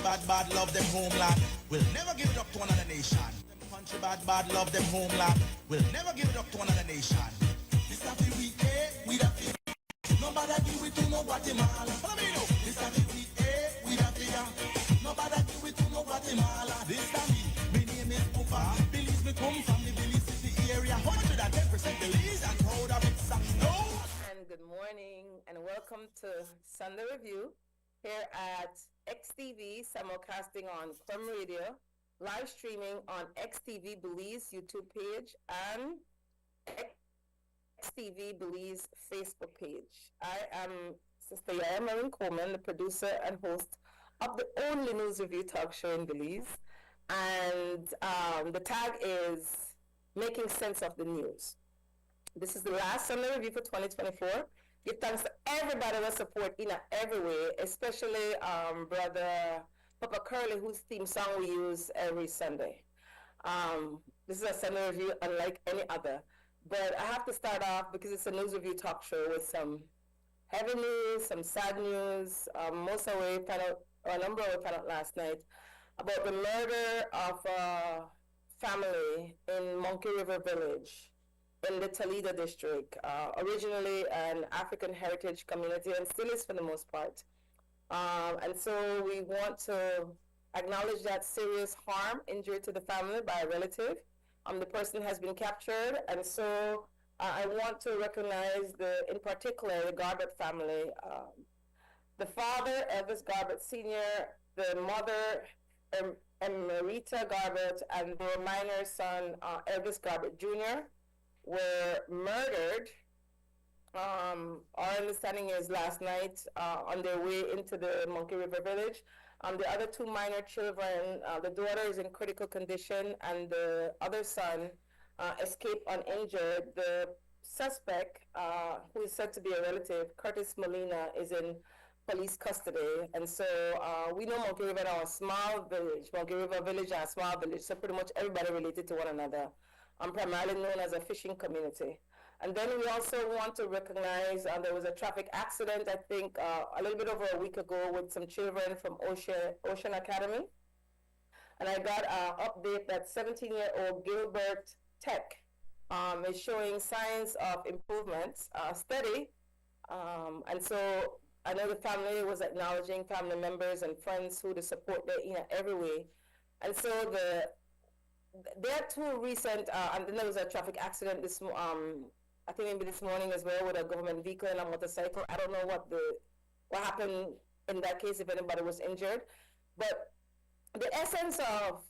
bad, love them homeland. We'll never give it up to another nation. Them country bad, love them homeland. We'll never give it up to another nation. This have to we we have to. Nobody do it to no Guatemala. Follow me now. This have to we have to. Nobody do it to no Guatemala. This time me name is Pupa. Belize me come from the Belize City area. 110% Belize and proud of it. No. And good morning and welcome to Sunday Review here at XTV, simulcasting on Crumb Radio, live streaming on XTV Belize YouTube page and XTV Belize Facebook page. I am Sister YaYa Marin Coleman, the producer and host of the only news review talk show in Belize. And the tag is Making Sense of the News. This is the last Sunday Review for 2024. Give thanks to everybody that support in every way, especially Brother Papa Curly, whose theme song we use every Sunday. This is a Sunday Review unlike any other. But I have to start off because it's a news review talk show with some heavy news, some sad news. Most of we found out, or a number of we found out last night about the murder of a family in Monkey River Village in the Toledo district, originally an African heritage community and still is for the most part. And so we want to acknowledge that serious harm, injury to the family by a relative. The person has been captured, and so I want to recognize in particular, the Garbett family. The father, Elvis Garbett Sr., the mother, Enriqiue Garbett, and their minor son, Elvis Garbett Jr., were murdered. Our understanding is last night on their way into the Monkey River Village. The other two minor children, the daughter is in critical condition and the other son escaped uninjured. The suspect, who is said to be a relative, Curtis Molina, is in police custody. And so we know Monkey River are a small village. Monkey River Village are a small village, so pretty much everybody related to one another. Primarily known as a fishing community. And then we also want to recognize there was a traffic accident, I think, a little bit over a week ago with some children from Ocean Academy. And I got an update that 17-year-old Gilbert Tech is showing signs of improvements, steady. And so I know the family was acknowledging family members and friends who to support their every way. And so there are two recent, and then there was a traffic accident I think maybe this morning as well with a government vehicle and a motorcycle. I don't know what happened in that case, if anybody was injured. But the essence of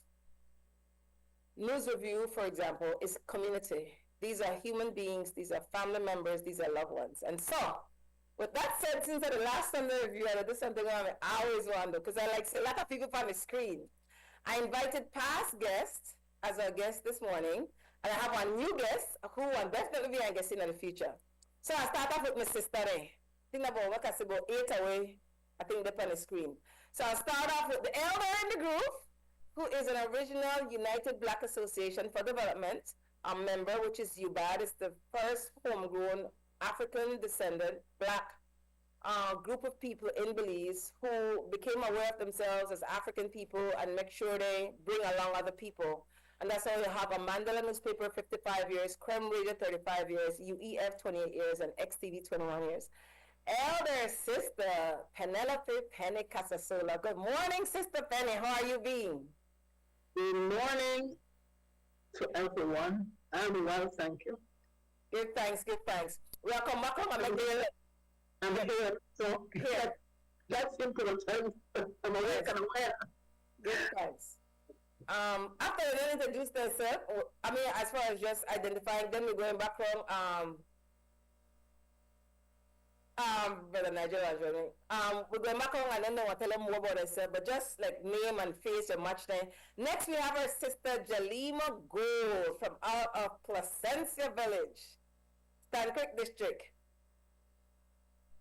news review, for example, is community. These are human beings, these are family members, these are loved ones. And so, with that said, since the last Sunday review, I did something I always wonder, because I like see a lot of people on the screen. I invited past guests as a guest this morning, and I have a new guest who will definitely be a guest in the future. So I start off with my sister. I think about what I say about 8 away, I think they're on the screen. So I'll start off with the elder in the group, who is an original United Black Association for Development member, which is UBAD. It's the first homegrown African descendant Black group of people in Belize who became aware of themselves as African people and make sure they bring along other people. And that's how you have a Mandela newspaper 55 years, Crumb Radio 35 years, UEF 28 years, and XTV 21 years. Elder Sister Penelope Penny Cassasola. Good morning, Sister Penny. How are you being? Good morning to everyone. I'm well, thank you. Give thanks, give thanks. Welcome, welcome. I'm here, so Here. that's simple. I'm awake and aware. Give thanks. After they introduce themselves, I mean, as far as just identifying them, we're going back from Brother Nigel Martinez. We're going back on and then we'll tell them more about themselves, but just like name and face your match time. Next, we have our sister Jalima Gold from out of Placencia Village, Stancrick District.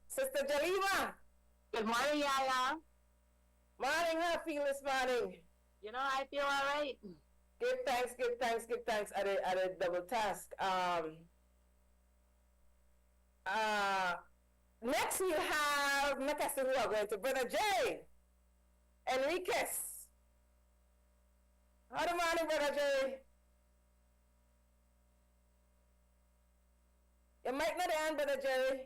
Sister Jalima. Good morning, YaYa. Morning, how feel this morning? You know, I feel all right. Give thanks, give thanks, give thanks at a double task. Next we have Nakasi who are going to Brother Jay. Enriqiue. How the morning, Brother Jerry? You might not hand, Brother Jerry.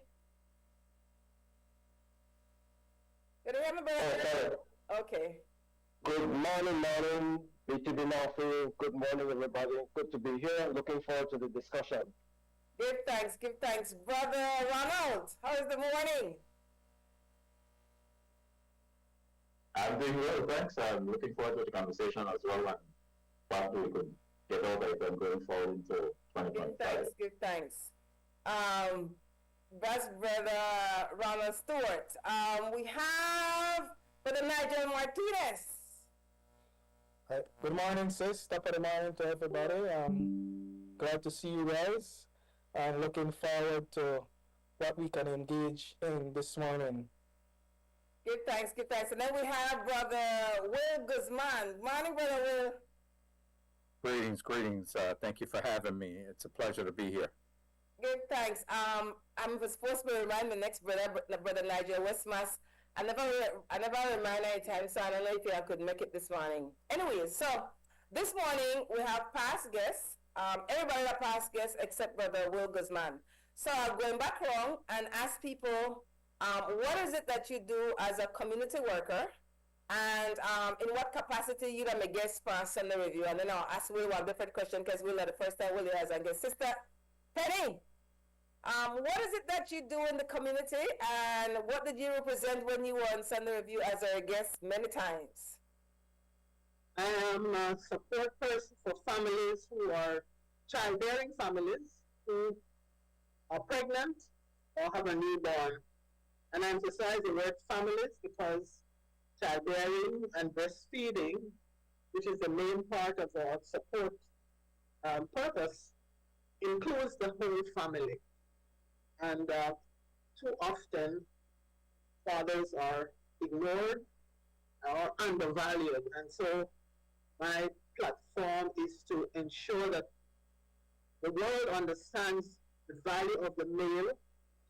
Can you hear me, Brother Jerry? Okay. Good morning, BTB Murphy. Good morning, everybody. Good to be here. Looking forward to the discussion. Give thanks. Brother Ronald, how is the morning? I'm doing well, thanks. I'm looking forward to the conversation as well, and probably we could get over it and going forward into 2025. Give thanks. That's Brother Ronald Stewart. We have Brother Nigel Martinez. Hi. Good morning, sis. Top of the morning to everybody. Glad to see you guys, and looking forward to what we can engage in this morning. Give thanks. And then we have Brother Wil Guzman. Morning, Brother Wil. Greetings. Thank you for having me. It's a pleasure to be here. Give thanks. I'm supposed to remind the next brother Nigel Westmaas. I never remind anytime, so I don't know if I could make it this morning. Anyways, so this morning we have past guests. Everybody are past guests except Brother Wil Guzman. So I'm going back around and ask people, what is it that you do as a community worker, and in what capacity you are a guest for Sunday Review? And then I'll ask Will one different question, because Will, the first time Will has a guest. Sister Penny, what is it that you do in the community, and what did you represent when you were on Sunday Review as our guest many times? I am a support person for families who are childbearing families who are pregnant or have a newborn. And I emphasize the word families because childbearing and breastfeeding, which is the main part of our support purpose, includes the whole family. And too often, fathers are ignored or undervalued. And so my platform is to ensure that the world understands the value of the male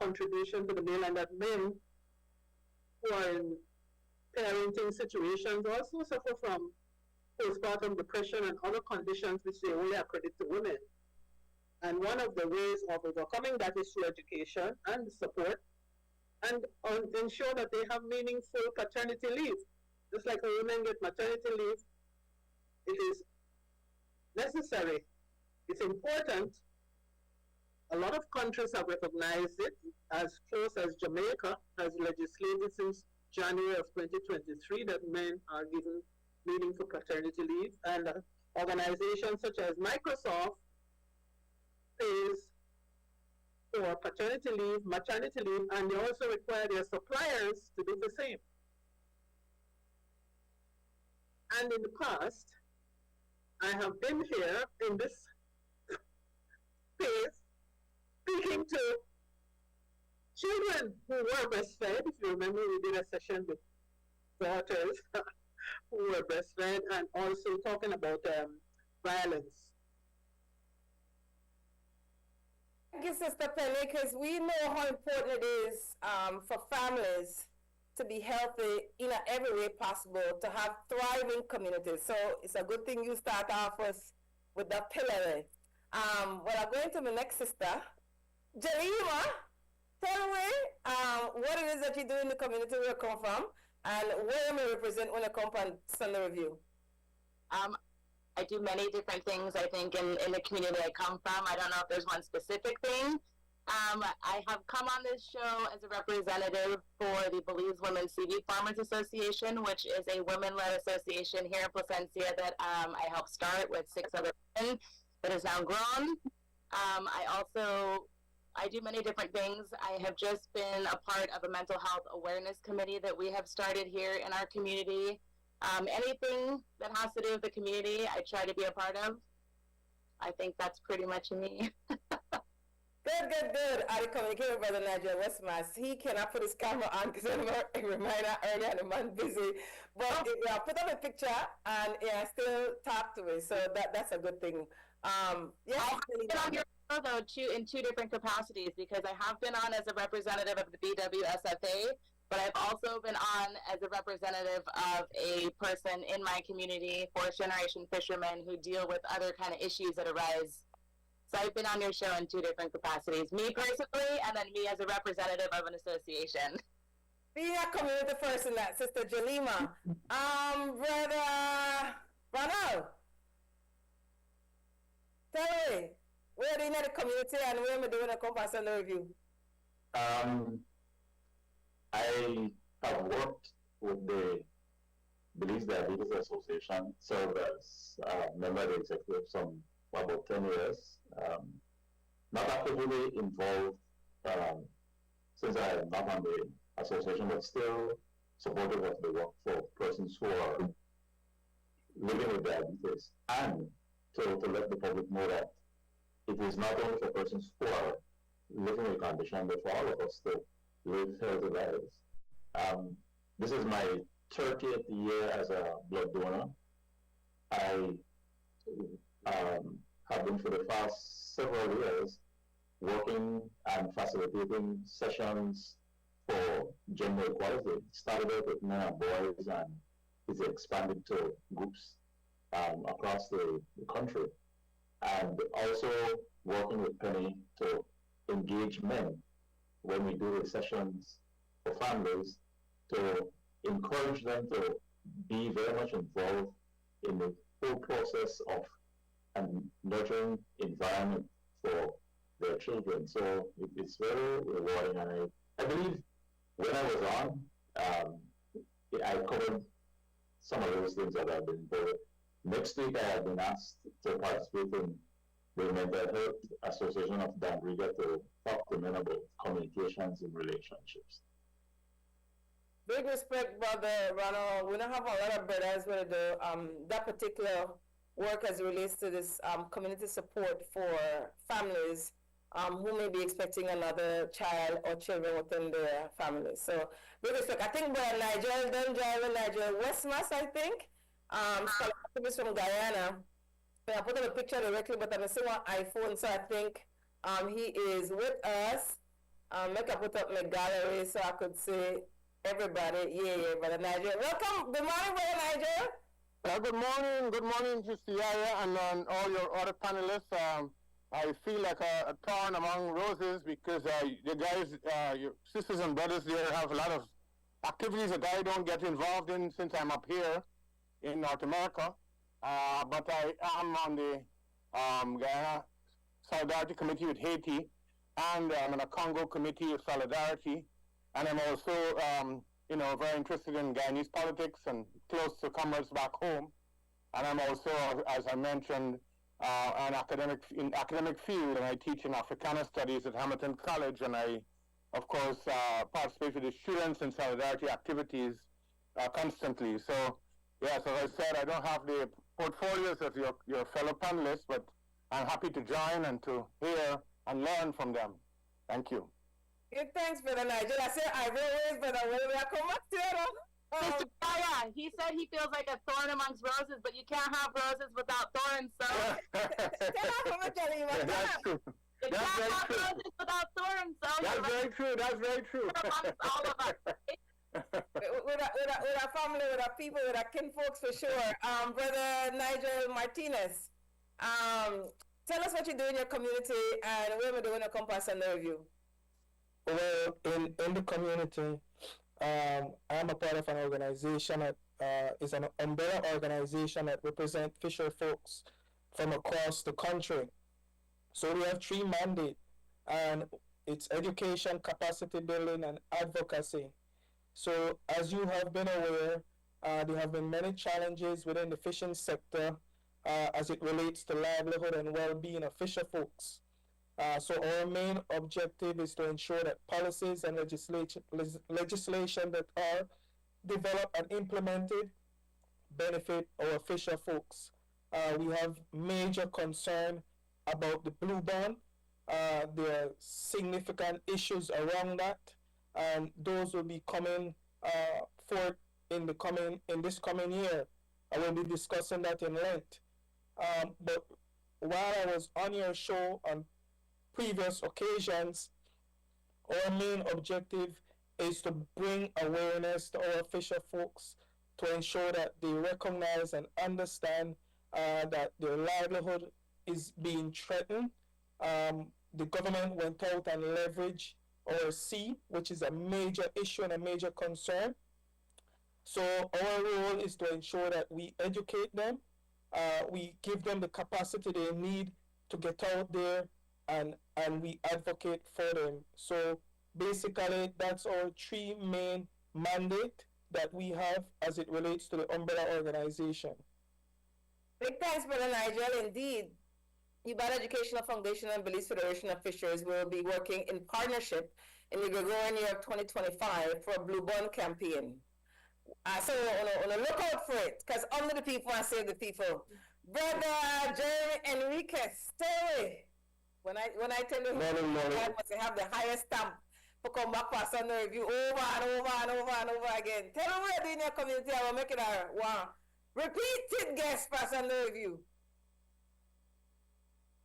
contribution to the male, and that men who are in parenting situations also suffer from postpartum depression and other conditions which they only accredit to women. And one of the ways of overcoming that is through education and support, and ensure that they have meaningful paternity leave. Just like a woman get maternity leave, it is necessary. It's important. A lot of countries have recognized it, as close as Jamaica has legislated since January of 2023 that men are given meaningful paternity leave, and organizations such as Microsoft pays for paternity leave, maternity leave, and they also require their suppliers to do the same. And in the past, I have been here in this space speaking to children who were breastfed. If you remember, we did a session with daughters who were breastfed, and also talking about violence. Thank you, Sister Penny, because we know how important it is for families to be healthy in every way possible, to have thriving communities. So it's a good thing you start off with that pillar. Well, I'm going to the next sister. Jalima, tell me what it is that you do in the community where you come from, and where you may represent when you come on Sunday Review. I do many different things, I think, in the community I come from. I don't know if there's one specific thing. I have come on this show as a representative for the Belize Women CV Farmers Association, which is a women-led association here in Placencia that I helped start with 6 other women that has now grown. I do many different things. I have just been a part of a mental health awareness committee that we have started here in our community. Anything that has to do with the community, I try to be a part of. I think that's pretty much me. Good. I communicated with Brother Nigel Westmaas. He cannot put his camera on because I reminder earlier and the man busy. But put up a picture and still talk to me. So that's a good thing. I've been on your show though in 2 different capacities, because I have been on as a representative of the BWSFA, but I've also been on as a representative of a person in my community, fourth generation fishermen who deal with other kind of issues that arise. So I've been on your show in two different capacities, me personally, and then me as a representative of an association. Being a community person, that Sister Jalima. Brother Ronald, tell me, where are you in the community and where am I doing a compass and review? I have worked with the Belize Diabetes Association, served as member of the executive for about 10 years. Not actively involved since I am not on the association, but still supportive of the work for persons who are living with diabetes, and to let the public know that it is not only for persons who are living with a condition, but for all of us to live healthy lives. This is my 30th year as a blood donor. I have been for the past several years working and facilitating sessions for gender equality. Started out with men and boys, and it's expanded to groups across the country. And also working with Penny to engage men when we do the sessions for families, to encourage them to be very much involved in the whole process of a nurturing environment for their children. So it's very rewarding, and I believe when I was on, I covered some of those things that I've been involved. Next week, I have been asked to participate in the Mental Health Association of Enriqiue to talk to men about communications in relationships. Big respect, Brother Ronald. We don't have a lot of brothers where that particular work as it relates to this community support for families who may be expecting another child or children within their family. So, big respect. I think Brother Nigel, Nigel Westmaas, I think. Scholar from Guyana. I put up a picture directly, but I'm seeing on iPhone, so I think he is with us. Make I put up my gallery so I could see everybody. Yeah, Brother Nigel. Welcome. Good morning, Brother Nigel. Good morning, Sister YaYa, and all your other panelists. I feel like a thorn among roses because the guys, your sisters and brothers there have a lot of activities that I don't get involved in since I'm up here in North America. But I am on the Guyana Solidarity Committee with Haiti, and I'm on a Congo Committee of Solidarity, and I'm also, very interested in Guyanese politics and close to comrades back home. And I'm also, as I mentioned, an academic field, and I teach in Africana Studies at Hamilton College, and I, of course, participate with the students in solidarity activities constantly. So, yes, as I said, I don't have the portfolios of your fellow panelists, but I'm happy to join and to hear and learn from them. Thank you. Good, thanks, Brother Nigel. I said I always, but I will come back to it. Mr. YaYa, he said he feels like a thorn amongst roses, but you can't have roses without thorns, so. That's true. You That's can't very have true. roses without thorns, so. That's very true. That's very true. Amongst all of us. with our family, with our people, with our kinfolks for sure. Brother Nigel Martinez, tell us what you do in your community and where we're doing a compass and the review. Well, in the community, I'm a part of an organization that is an umbrella organization that represents fisher folks from across the country. So we have 3 mandates, and it's education, capacity building, and advocacy. So as you have been aware, there have been many challenges within the fishing sector as it relates to livelihood and well-being of fisher folks. So our main objective is to ensure that policies and legislation that are developed and implemented benefit our fisher folks. We have major concern about the blue bond. There are significant issues around that, and those will be coming forth in this coming year. I will be discussing that in length. But while I was on your show on previous occasions, our main objective is to bring awareness to our fisher folks to ensure that they recognize and understand that their livelihood is being threatened. The government went out and leveraged our sea, which is a major issue and a major concern. So our role is to ensure that we educate them, we give them the capacity they need to get out there, and we advocate for them. So basically, that's our three main mandate that we have as it relates to the umbrella organization. Big thanks, Brother Nigel. Indeed, Bad Educational Foundation and Belize Federation of Fishers will be working in partnership in the Gregorian year of 2025 for a Blue Bond campaign. So on a lookout for it, because only the people want to save the people. Brother Jeremy Enriqiue, stay away. When I tell you God must have the highest stamp for come back for Sunday review over and over and over and over again. Tell them what you're doing in your community. I will make it a repeated guest for Sunday review.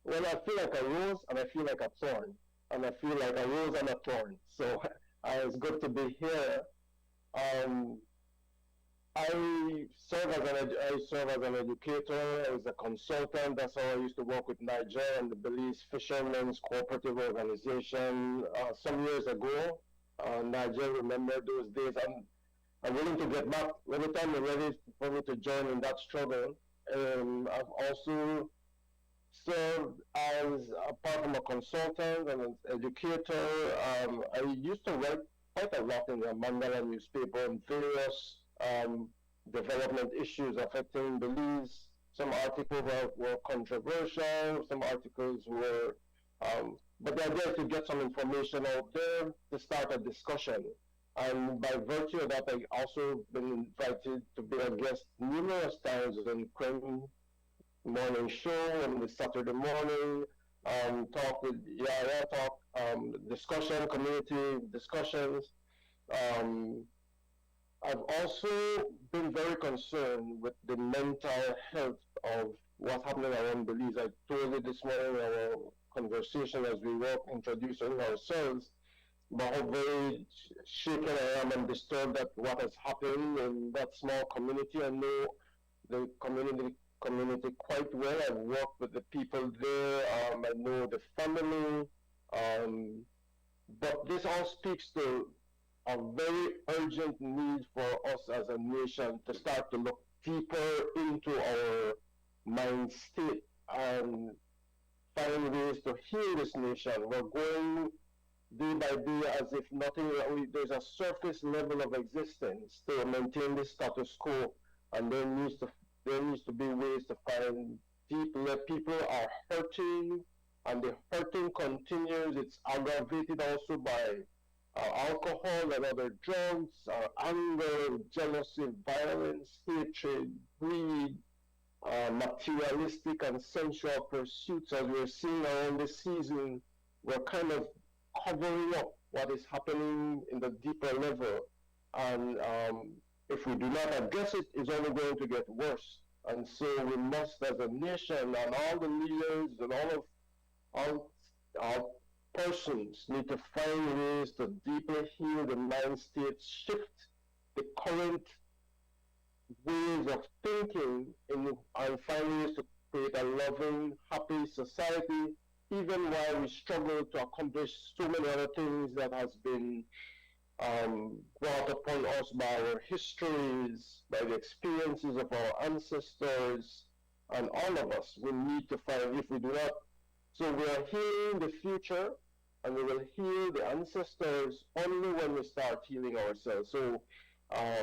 Well, I feel like a rose and I feel like a thorn. And I feel like a rose and a thorn. So it's good to be here. I serve as an educator, as a consultant. That's how I used to work with Nigel and the Belize Fishermen's Cooperative Organization some years ago. Nigel, remember those days. I'm willing to get back anytime you're ready for me to join in that struggle. I've also served as apart from a consultant and an educator. I used to write quite a lot in the Mandala newspaper on various development issues affecting Belize. Some articles were controversial, some articles were, but the idea is to get some information out there to start a discussion. And by virtue of that, I also been invited to be a guest numerous times on Crane Morning Show and the Saturday morning, talk with YaYa, discussion, community discussions. I've also been very concerned with the mental health of what's happening around Belize. I told you this morning in our conversation as we were introducing ourselves about how very shaken I am and disturbed at what has happened in that small community. I know the community quite well. I've worked with the people there. I know the family. But this all speaks to a very urgent need for us as a nation to start to look deeper into our mind state and find ways to heal this nation. We're going day by day as if nothing, there's a surface level of existence to maintain the status quo, and there needs to be ways to find deeper. People are hurting, and the hurting continues. It's aggravated also by alcohol and other drugs, anger, jealousy, violence, hatred, greed, materialistic and sensual pursuits. As we're seeing around this season, we're kind of covering up what is happening in the deeper level. And if we do not address it, it's only going to get worse. And so we must, as a nation, and all the leaders and all persons need to find ways to deeply heal the mind state, shift the current ways of thinking and find ways to create a loving, happy society, even while we struggle to accomplish so many other things that has been brought upon us by our histories, by the experiences of our ancestors, and all of us. We need to find, if we do not, so we are healing the future, and we will heal the ancestors only when we start healing ourselves. So I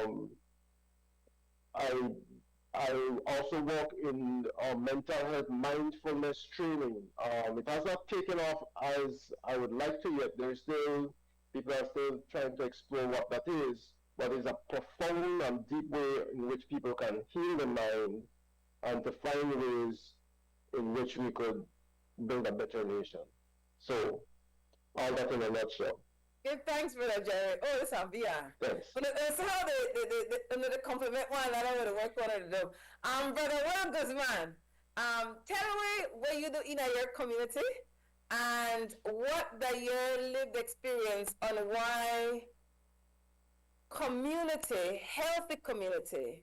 also work in mental health mindfulness training. It has not taken off as I would like to yet. People are still trying to explore what that is, but it's a profound and deep way in which people can heal the mind and to find ways in which we could build a better nation. So, all that in a nutshell. Give thanks, Brother Jerry. Oh, it's a VR. Thanks. But it's how the compliment one that I'm going to work on to do. Brother Will Guzman, tell me what you do in your community and what your lived experience on why community, healthy community,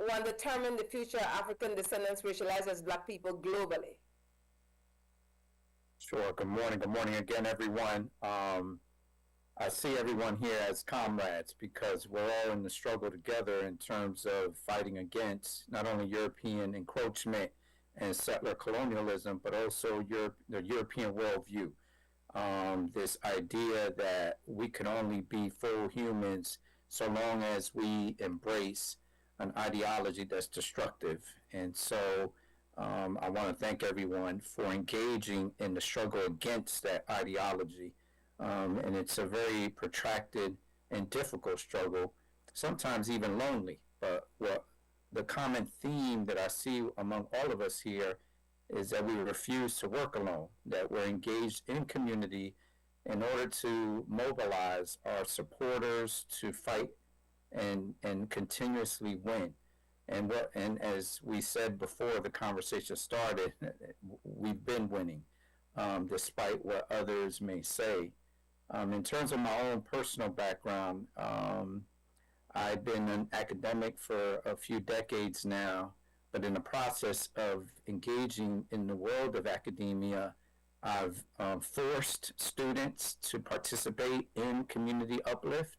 will determine the future of African descendants racialized as Black people globally? Sure. Good morning. Good morning again, everyone. I see everyone here as comrades because we're all in the struggle together in terms of fighting against not only European encroachment and settler colonialism, but also the European worldview. This idea that we can only be full humans so long as we embrace an ideology that's destructive. And so I want to thank everyone for engaging in the struggle against that ideology. And it's a very protracted and difficult struggle, sometimes even lonely. But the common theme that I see among all of us here is that we refuse to work alone, that we're engaged in community in order to mobilize our supporters to fight and continuously win. And as we said before the conversation started, we've been winning, despite what others may say. In terms of my own personal background, I've been an academic for a few decades now, but in the process of engaging in the world of academia, I've forced students to participate in community uplift.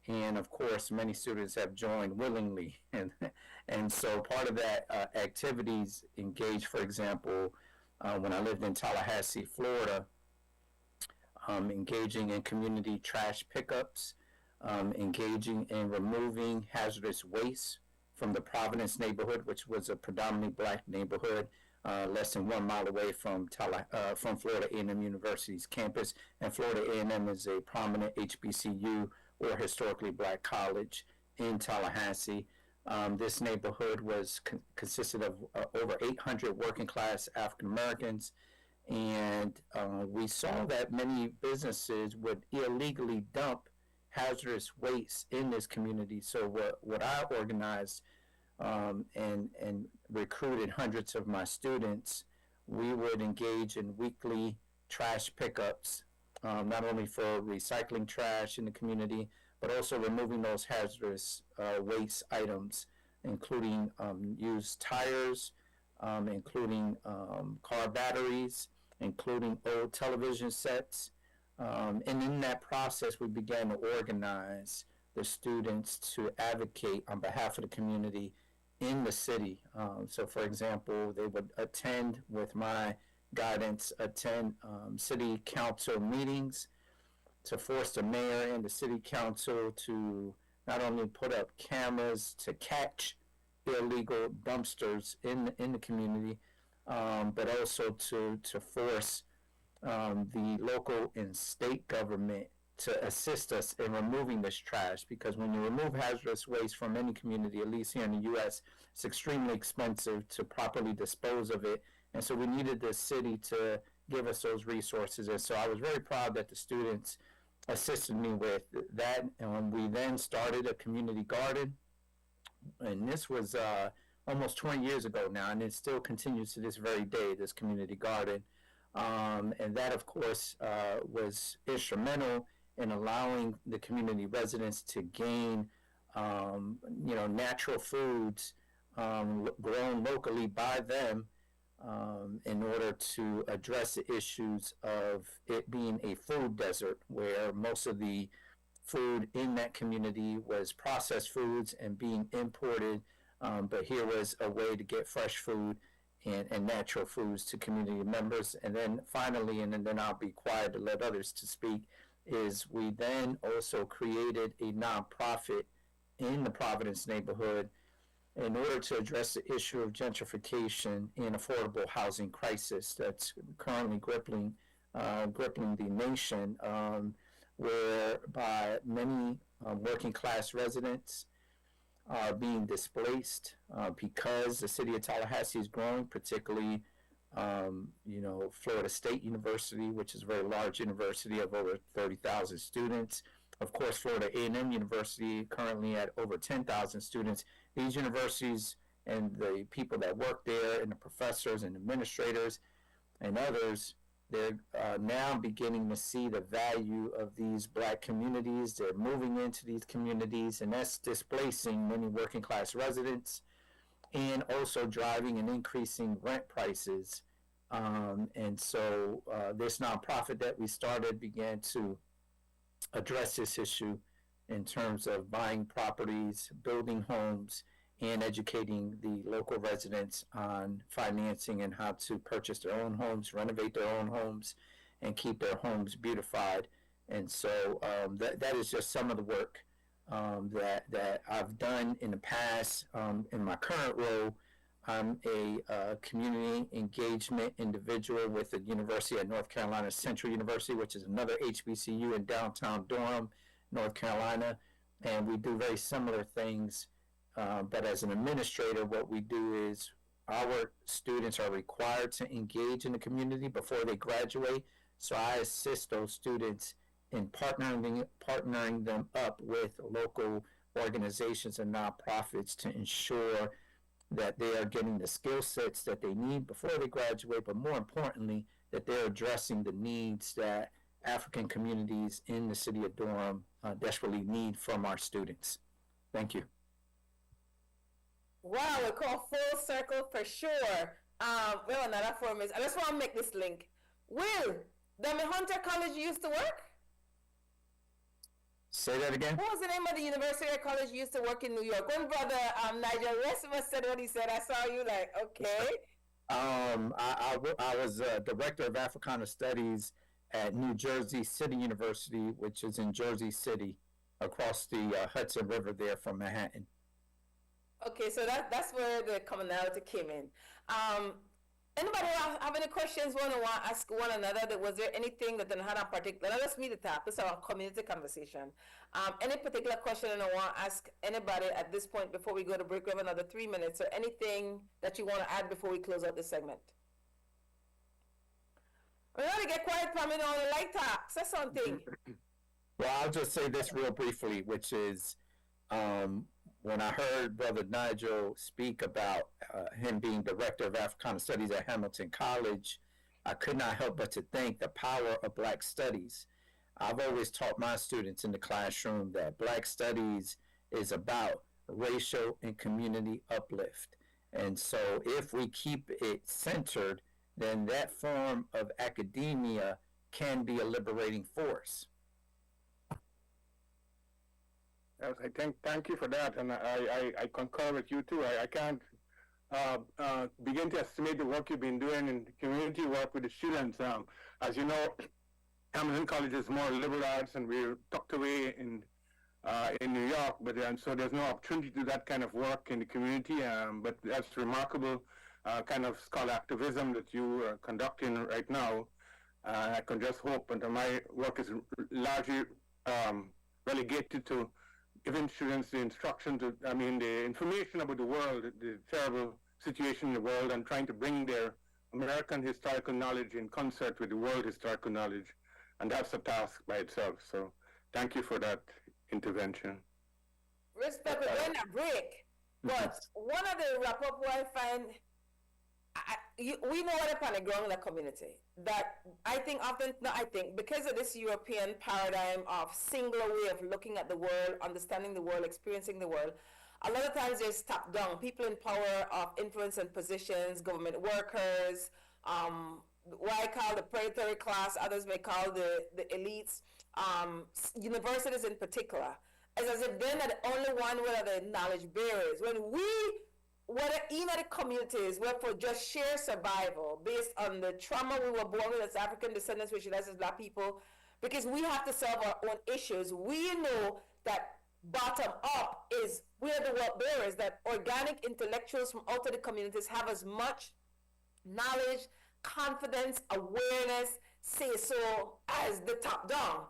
And of course, many students have joined willingly. And so part of that activities engage, for example, when I lived in Tallahassee, Florida, engaging in community trash pickups, engaging in removing hazardous waste from the Providence neighborhood, which was a predominantly Black neighborhood, less than 1 mile away from Florida A&M University's campus. And Florida A&M is a prominent HBCU or historically Black college in Tallahassee. This neighborhood consisted of over 800 working class African Americans. And we saw that many businesses would illegally dump hazardous waste in this community. So what I organized and recruited hundreds of my students, we would engage in weekly trash pickups, not only for recycling trash in the community, but also removing those hazardous waste items, including used tires, including car batteries, including old television sets. And in that process, we began to organize the students to advocate on behalf of the community in the city. So, for example, they would attend, with my guidance, city council meetings to force the mayor and the city council to not only put up cameras to catch illegal dumpsters in the community, but also to force the local and state government to assist us in removing this trash, because when you remove hazardous waste from any community, at least here in the U.S., it's extremely expensive to properly dispose of it. And so we needed the city to give us those resources. And so I was very proud that the students assisted me with that. And we then started a community garden. And this was almost 20 years ago now, and it still continues to this very day, this community garden. And that, of course, was instrumental in allowing the community residents to gain, natural foods grown locally by them, in order to address the issues of it being a food desert, where most of the food in that community was processed foods and being imported. But here was a way to get fresh food and natural foods to community members. And then finally, and then I'll be quiet to let others to speak, is we then also created a nonprofit in the Providence neighborhood in order to address the issue of gentrification and affordable housing crisis that's currently gripping the nation, whereby many working class residents are being displaced because the city of Tallahassee is growing, particularly Florida State University, which is a very large university of over 30,000 students. Of course, Florida A&M University, currently at over 10,000 students. These universities and the people that work there, and the professors and administrators and others, They're now beginning to see the value of these black communities. They're moving into these communities, and that's displacing many working class residents and also driving and increasing rent prices. And so this nonprofit that we started began to address this issue in terms of buying properties, building homes, and educating the local residents on financing and how to purchase their own homes, renovate their own homes, and keep their homes beautified. And so that is just some of the work that I've done in the past. In my current role, I'm a community engagement individual with the University of North Carolina Central University, which is another HBCU in downtown Durham, North Carolina. And we do very similar things. But as an administrator, what we do is our students are required to engage in the community before they graduate. So I assist those students in partnering them up with local organizations and nonprofits to ensure that they are getting the skill sets that they need before they graduate, but more importantly, that they're addressing the needs that African communities in the city of Durham desperately need from our students. Thank you. Wow, we call full circle for sure. Well, another form is, I just want to make this link. Will, the Hunter College you used to work? Say that again? What was the name of the university or college you used to work in New York? When brother Nigel Westmaas said what he said, I saw you like, okay. I was director of Africana Studies at New Jersey City University, which is in Jersey City, across the Hudson River there from Manhattan. Okay, so that's where the commonality came in. Anybody have any questions want to ask one another? Was there anything that they had in particular? Let us meet the top. This is our community conversation. Any particular question I want to ask anybody at this point before we go to break? We have another 3 minutes. Or anything that you want to add before we close out this segment? We're going to get quiet from me on the light talk. Say something. Well, I'll just say this real briefly, which is when I heard Brother Nigel speak about him being Director of Africana Studies at Hamilton College, I could not help but to think the power of Black Studies. I've always taught my students in the classroom that Black Studies is about racial and community uplift. And so if we keep it centered, then that form of academia can be a liberating force. Yes, thank you for that, and I concur with you too. I can't begin to estimate the work you've been doing in community work with the students. As you know, Hamilton College is more liberal arts, and we're tucked away in New York, but so there's no opportunity to do that kind of work in the community. But that's remarkable kind of scholar activism that you are conducting right now. I can just hope, and my work is largely relegated to giving students the instruction to, the information about the world, the terrible situation in the world, and trying to bring their American historical knowledge in concert with the world historical knowledge. And that's a task by itself. So thank you for that intervention. Respect, we're going to break. But one of the wrap up what I find, we know what upon the ground in the community that I think often, because of this European paradigm of singular way of looking at the world, understanding the world, experiencing the world, a lot of times there's top down, people in power of influence and positions, government workers, what I call the predatory class, others may call the elites, universities in particular. It's as if they're not the only one who are the knowledge bearers. When we, whether in the communities, were for just sheer survival based on the trauma we were born with as African descendants, which is as Black people, because we have to solve our own issues. We know that bottom up is we're the world bearers, that organic intellectuals from out of the communities have as much knowledge, confidence, awareness, say so, as the top down.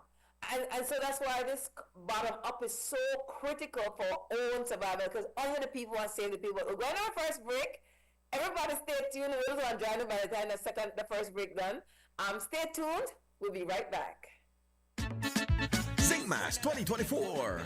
And so that's why this bottom up is so critical for our own survival, because only the people want to save the people. We're going to our first break. Everybody stay tuned. We'll go and join by the time the first break done. Stay tuned. We'll be right back. Westmaas 2024.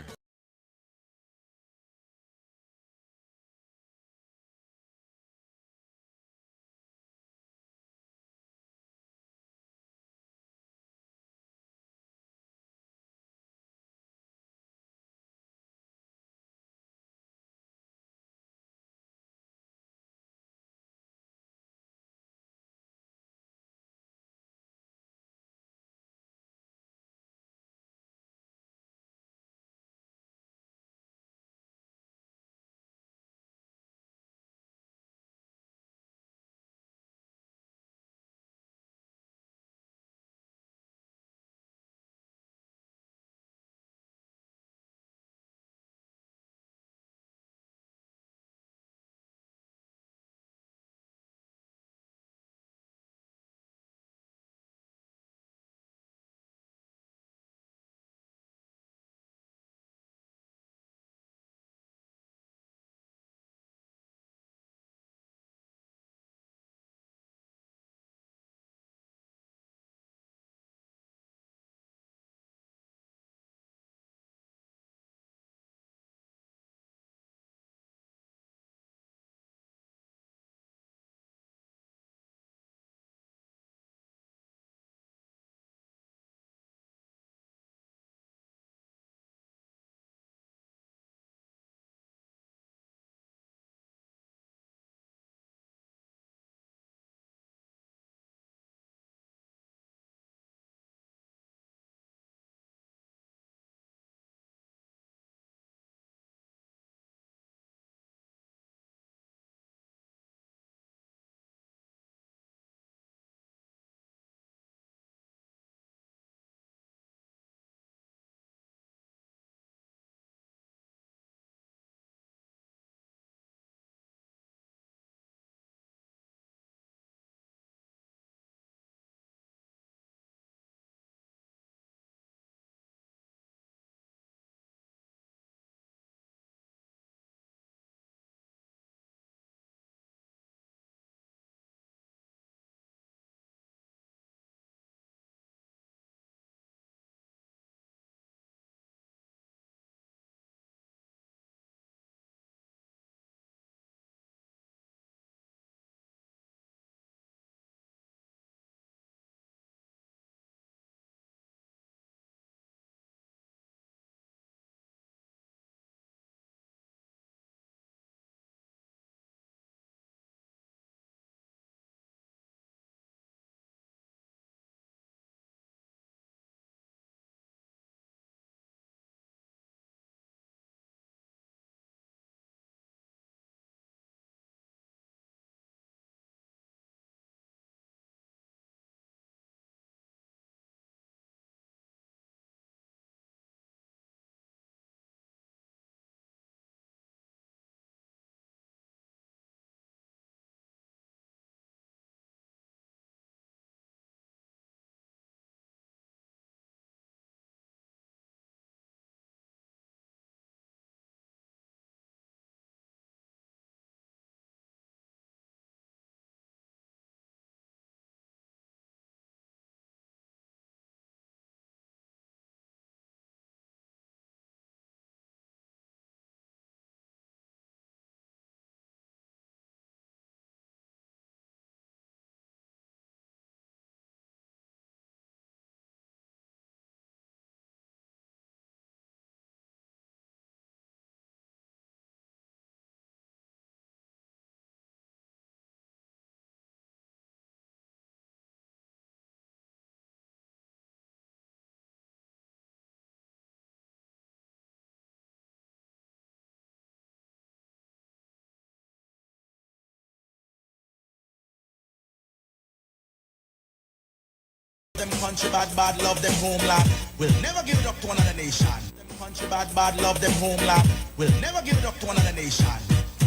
country bad love them homeland. We'll never give it up to another nation. Them country bad love them homeland. We'll never give it up to another nation.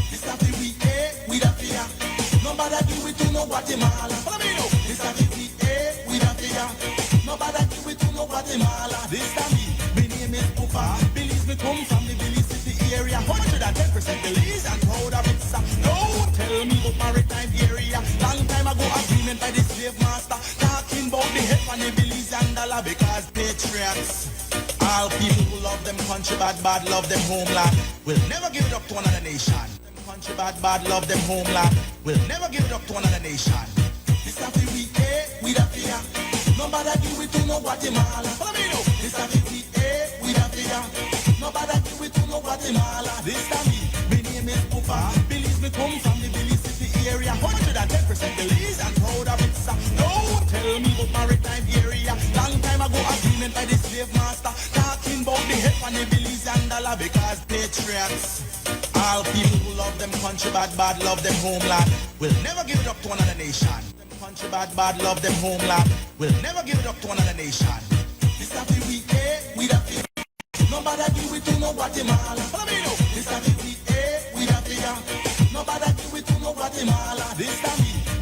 This a fi we we da fear. Nobody do it to no Guatemala. Follow me now. This a fi we da fear. Nobody do it to no Guatemala. This a me name is Pupa. Belize me come from the Belize City area. 110% Belize and proud of it. Don't tell me about maritime area. Long time ago agreement by the slave master. Talking about the head and the Belize and dollar because patriots. All people who love them country bad love them homeland. We'll never give it up to another nation. Them country bad love them homeland. We'll never give it up to another nation. This a fi we da fear. Nobody do it to no Guatemala. Follow me now. This a fi we da fear. Nobody do it to no Guatemala. This a me name is Pupa. Belize me come from the Belize City area. 110% Belize and proud of it. Don't tell me about maritime area. Long time ago agreement by the slave master. Talking about the head and the Belize and dollar because patriots. All people who love them country bad love them homeland. We'll never give it up to another nation. Them country bad love them homeland. We'll never give it up to another nation. This a fi we da fear. Nobody do it to no Guatemala. Follow me now. This a fi we da fear. Nobody do it to no Guatemala. This a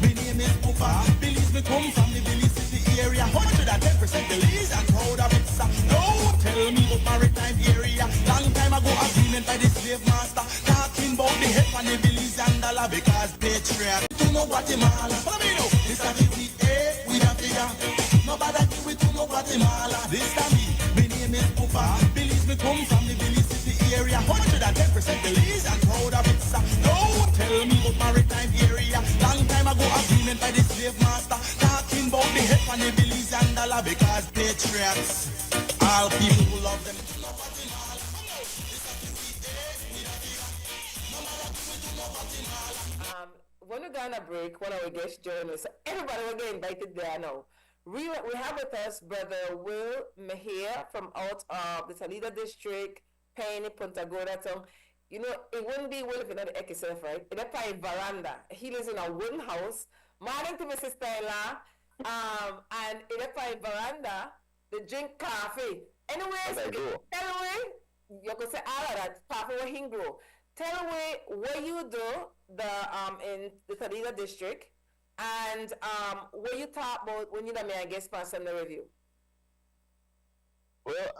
me name is Pupa. Belize me come from the Belize City area. 110% Belize and proud of it. Don't tell me about maritime area. Long time ago agreement by the slave master. Talking about the head and the Belize and dollar because patriot. To no Guatemala. Follow me now. This a we da fear. Nobody do it to no Guatemala. This a me name is Pupa. Belize me come from the Belize City area. 110% Belize and proud of it. Don't tell me about maritime area. Long time ago agreement by the slave master. Talking about the head and the Belize and dollar because patriots. All people who love them. When we're gonna break, one of our guests join us. Everybody will get invited there now. We have with us Breddahs Wil Maheia from out of the Toledo district, Penny, Punta Gorda town. You know, it wouldn't be well if you're not the XTV, right? It's a veranda. He lives in a wooden house. Morning to my sister-in-law. And it's a veranda. They drink coffee. Anyways, tell me, you can say all of that, part of what he grow. Tell me what you do in the Toledo district and what you talk about when you let me a guest pass on the review. Well,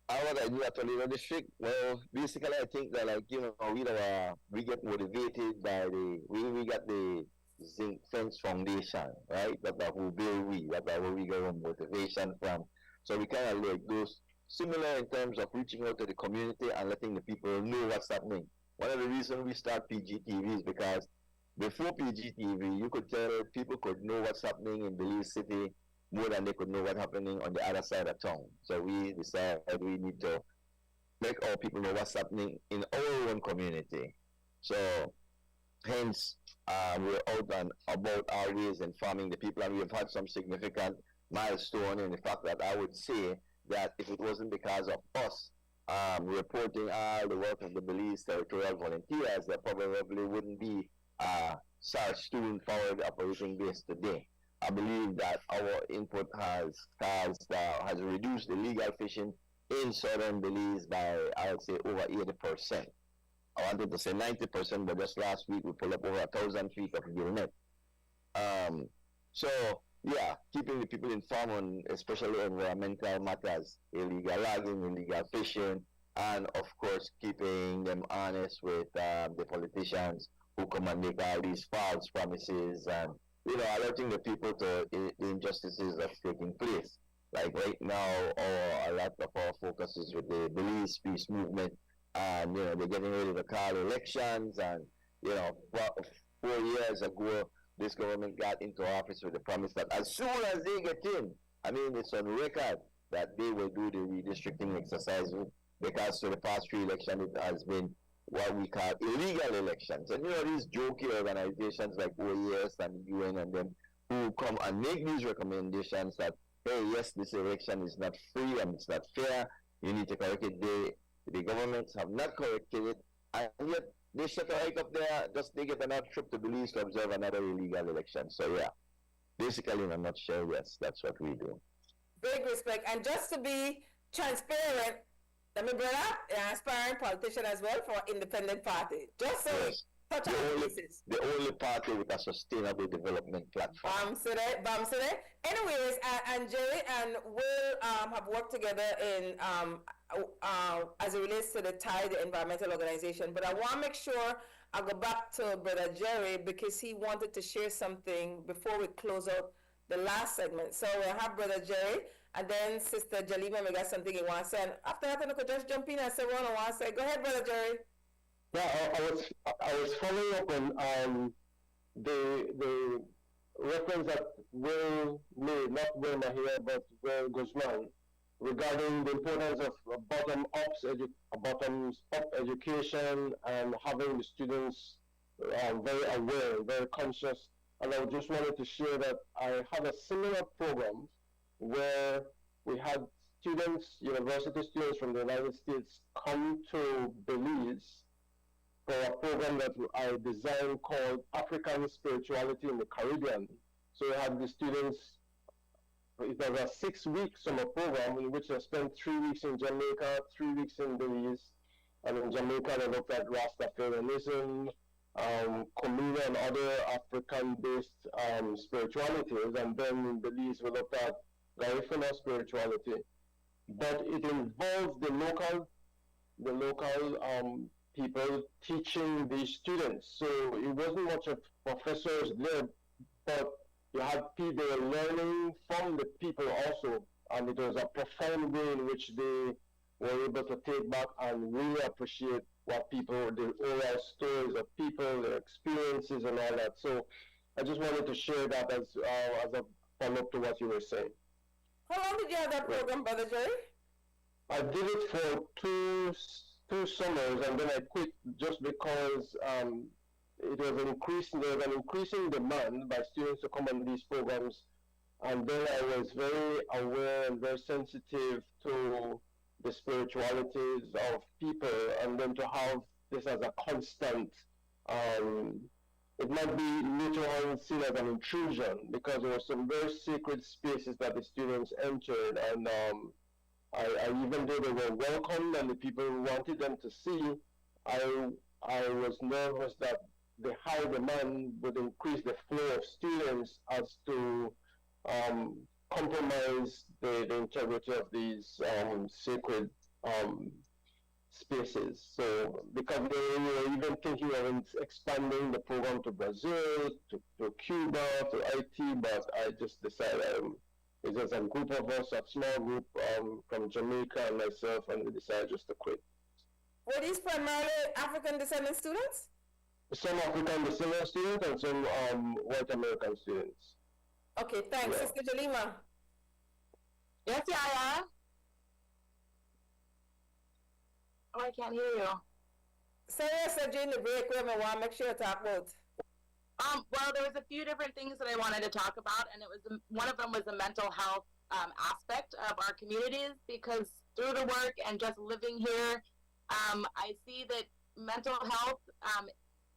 what I do at Toledo district, well, basically I think that we get motivated by we got the zinc fence foundation, right? That's who build that's where we get our motivation from. So we kind of like those similar in terms of reaching out to the community and letting the people know what's happening. One of the reasons we start PGTV is because before PGTV, you could tell people could know what's happening in Belize City more than they could know what's happening on the other side of town. So we decided we need to make our people know what's happening in our own community. So hence, we're out and about our ways informing the people, and we've had some significant milestone in the fact that I would say that if it wasn't because of us reporting all the work of the Belize territorial volunteers, there probably wouldn't be SAR student forward operating base today. I believe that our input has reduced illegal fishing in southern Belize by, I would say, over 80%. I wanted to say 90%, but just last week we pulled up over 1,000 feet of gill net. So, yeah, keeping the people informed on especially environmental matters, illegal logging, illegal fishing, and of course keeping them honest with the politicians who come and make all these false promises and, alerting the people to the injustices that's taking place. Like right now, a lot of our focus is with the Belize peace movement, and they're getting ready to call elections, and 4 years ago, this government got into office with the promise that as soon as they get in, it's on record that they will do the redistricting exercise, because for the past 3 elections it has been what we call illegal elections. And these jokey organizations like OAS and UN and them who come and make these recommendations that, hey, yes, this election is not free and it's not fair, you need to correct it. The governments have not corrected it, and yet they shut right up there, just they get another trip to Belize to observe another illegal election. So yeah, basically, in a nutshell, yes, that's what we do. Big respect. And just to be transparent, let me bring up an aspiring politician as well for independent party. Just so Yes. touch on pieces. The only party with a sustainable development platform. Bam today. Anyways, and Jerry and Will have worked together in as it relates to the TIE, the environmental organization. But I want to make sure I go back to Brother Jerry because he wanted to share something before we close out the last segment. So we have Brother Jerry, and then Sister Jalima may got something he wants to say. And after that, I could just jump in and say what I want to say. Go ahead, Brother Jerry. Yeah, I was following up on the reference that Will made, not Wil Maheia, but Will Guzman, regarding the importance of bottom-up education and having the students very aware, very conscious. And I just wanted to share that I had a similar program where we had students, university students from the United States, come to Belize for a program that I designed called African Spirituality in the Caribbean. So we had the students, it was a 6-week summer program in which I spent 3 weeks in Jamaica, 3 weeks in Belize, and in Jamaica they looked at Rastafarianism, Comuna and other African-based spiritualities, and then in Belize we looked at Garifuna spirituality. But it involved the local people teaching these students. So it wasn't much of professors there, but you had people learning from the people also, and it was a profound way in which they were able to take back and really appreciate what people, the oral stories of people, their experiences and all that. So I just wanted to share that as a follow-up to what you were saying. How long did you have that program, Brother Jerry? I did it for two summers, and then I quit just because it was there was an increasing demand by students to come on these programs, and then I was very aware and very sensitive to the spiritualities of people, and then to have this as a constant, it might be later on seen as an intrusion, because there were some very sacred spaces that the students entered, and I even though they were welcomed and the people wanted them to see, I was nervous that the high demand would increase the flow of students as to compromise the integrity of these sacred spaces. So because they were even thinking of expanding the program to Brazil, to Cuba, to Haiti, but I just decided it was a group of us, a small group from Jamaica and myself, and we decided just to quit. Were these primarily African descendant students? Some African descendant students and some white American students. Okay, thanks. Yeah. Sister Jalima. Yes, YaYa. Oh, I can't hear you. Say yes, during the break, we want to make sure to talk about. Well, there was a few different things that I wanted to talk about, and it was one of them was the mental health aspect of our communities, because through the work and just living here, I see that mental health,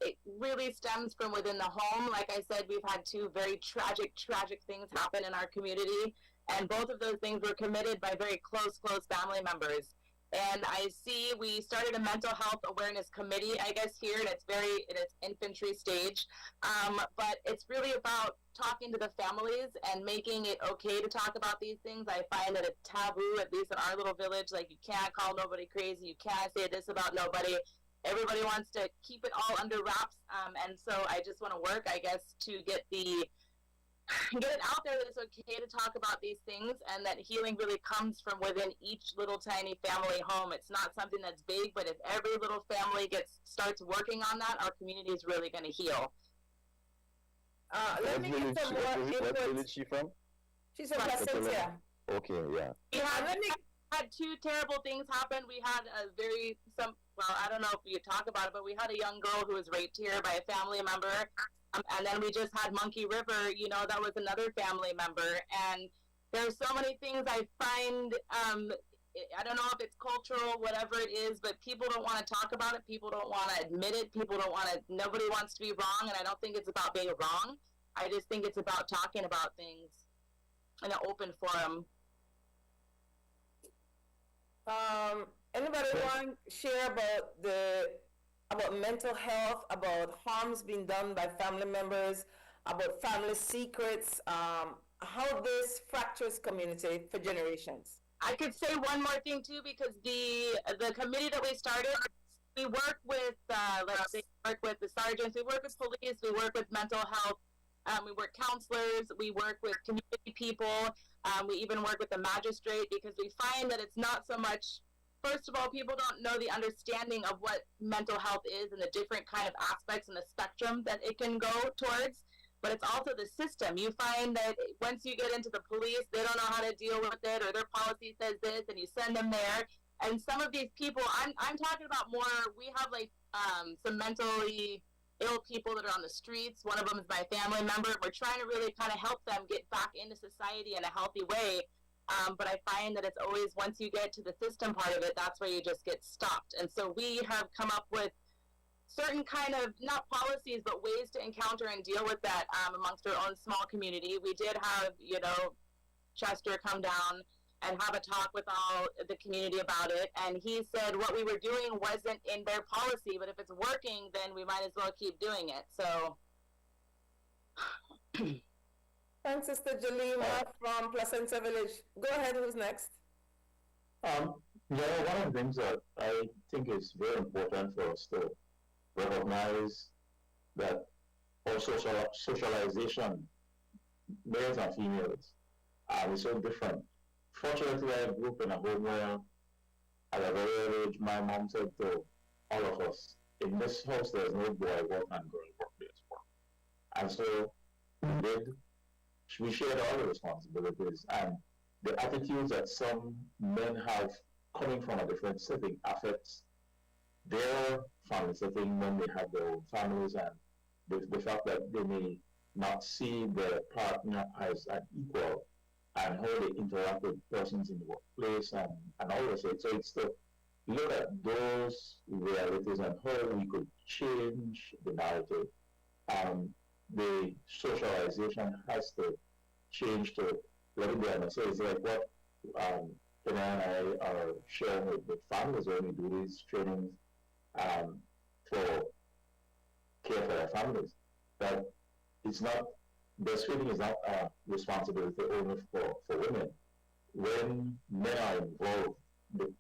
it really stems from within the home. Like I said, we've had 2 very tragic things happen in our community, and both of those things were committed by very close family members. And I see we started a mental health awareness committee, I guess, here, and it's very in its infantry stage. But it's really about talking to the families and making it okay to talk about these things. I find that it's taboo, at least in our little village. Like, you can't call nobody crazy. You can't say this about nobody. Everybody wants to keep it all under wraps. And so I just want to work, I guess, to get it out there that it's okay to talk about these things, and that healing really comes from within each little tiny family home. It's not something that's big, but if every little family starts working on that, our community is really going to heal. Let me get some more input. What village is she from? She's from Cassasola. Okay, yeah. We had 2 terrible things happen. We had I don't know if you talk about it, but we had a young girl who was raped here by a family member. And then we just had Monkey River, that was another family member. And there's so many things I find, I don't know if it's cultural, whatever it is, but people don't want to talk about it. People don't want to admit it. Nobody wants to be wrong. And I don't think it's about being wrong. I just think it's about talking about things in an open forum. Anybody want to share about mental health, about harms being done by family members, about family secrets, how this fractures community for generations? I could say one more thing too, because the committee that we started, we work with let's say work with the sergeants, we work with police, we work with mental health, we work counselors, we work with community people, we even work with the magistrate, because we find that it's not so much, first of all, people don't know the understanding of what mental health is and the different kind of aspects and the spectrum that it can go towards. But it's also the system. You find that once you get into the police, they don't know how to deal with it, or their policy says this, and you send them there. And some of these people, I'm talking about more, we have like some mentally ill people that are on the streets. One of them is my family member. We're trying to really kind of help them get back into society in a healthy way. But I find that it's always, once you get to the system part of it, that's where you just get stopped. And so we have come up with certain kind of, not policies, but ways to encounter and deal with that amongst our own small community. We did have, Chester come down and have a talk with all the community about it. And he said what we were doing wasn't in their policy, but if it's working, then we might as well keep doing it. So. Thanks, Sister Jalima from Placenta Village. Go ahead, who's next? One of the things that I think is very important for us to recognize that our socialization, males and females, is so different. Fortunately, I grew up in a home where, at a very early age, my mom said to all of us, in this house there's no boy work and girl work, there's work. And so we shared all the responsibilities, and the attitudes that some men have coming from a different setting affects their family setting when they have their own families, and the fact that they may not see their partner as an equal, and how they interact with persons in the workplace and all this. So it's to look at those realities and how we could change the narrative. The socialization has to change to let it be honest. So it's like what Pena and I are sharing with families when we do these trainings for care for their families. That it's not, breastfeeding is not a responsibility only for women. When men are involved, the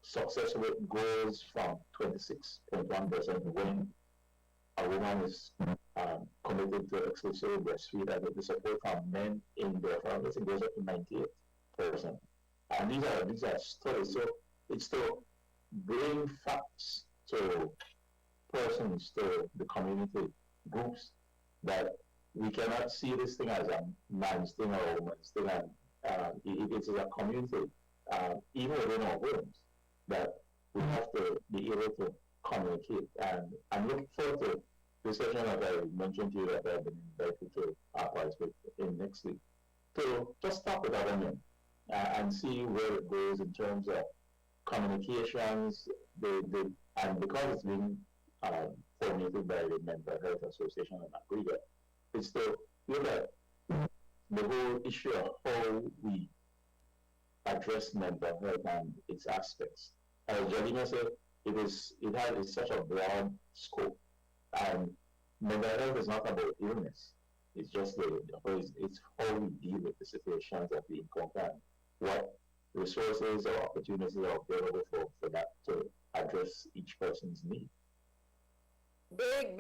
success rate goes from 26.1% when a woman is committed to exclusively breastfeed, and the support from men in their families, it goes up to 98%. And these are studies. So it's to bring facts to persons, to the community groups, that we cannot see this thing as a man's thing or a woman's thing, and it is a community, even within our homes, that we have to be able to communicate. And I'm looking forward to the session that I mentioned to you that I've been invited to participate in next week, to just talk with other men and see where it goes in terms of communications, and because it's being coordinated by the Mental Health Association in Enriqiue, is to look at the whole issue of how we address mental health and its aspects. As Jalima said, it has such a broad scope, and mental health is not about illness. It's just it's how we deal with the situations that we encounter, and what resources or opportunities are available for that to address each person's need. Big,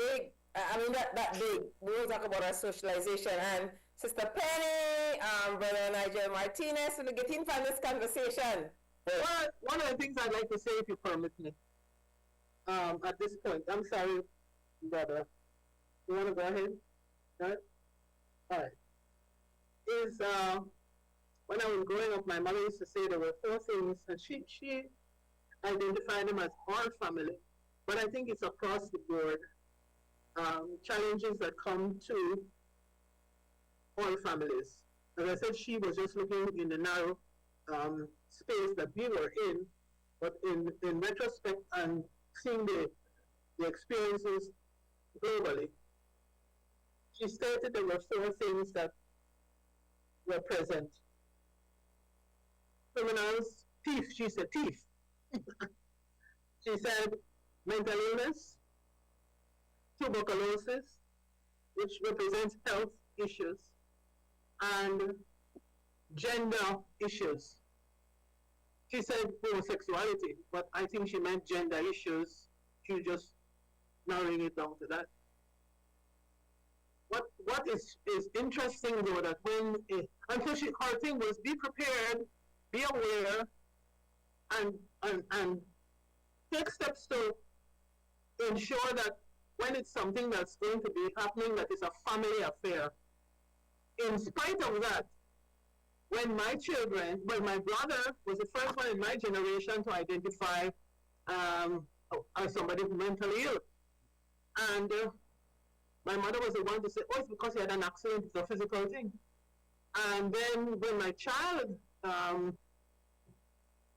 I mean that big. We will talk about our socialization, and Sister Penny, Brother Nigel Martinez will get in from this conversation. Well, one of the things I'd like to say, if you permit me, at this point, I'm sorry, brother, you want to go ahead? All right. Is when I was growing up, my mother used to say there were 4 things, and she identified them as our family, but I think it's across the board. Challenges that come to all families. As I said, she was just looking in the narrow space that we were in, but in retrospect and seeing the experiences globally, She stated there were 4 things that were present. Criminals, thief, she said thief. She said mental illness, tuberculosis, which represents health issues, and gender issues. She said homosexuality, but I think she meant gender issues. She just narrowing it down to that. What is interesting though, that when and so her thing was be prepared, be aware, and take steps to ensure that when it's something that's going to be happening, that is a family affair. In spite of that, when my children, well, my brother was the first one in my generation to identify as somebody who's mentally ill. And my mother was the one to say, oh, it's because he had an accident, it's a physical thing. And then when my child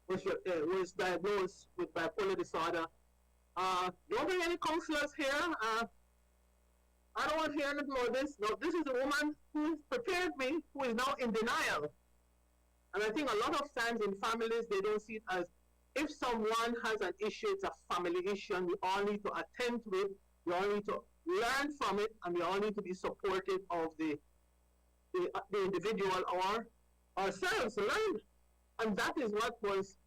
was diagnosed with bipolar disorder, don't bring any counselors here. I don't want to hear anything more of this. No, this is a woman who prepared me, who is now in denial. And I think a lot of times in families, they don't see it as, if someone has an issue, it's a family issue, and we all need to attend to it, we all need to learn from it, and we all need to be supportive of the individual or ourselves to learn. And that is what was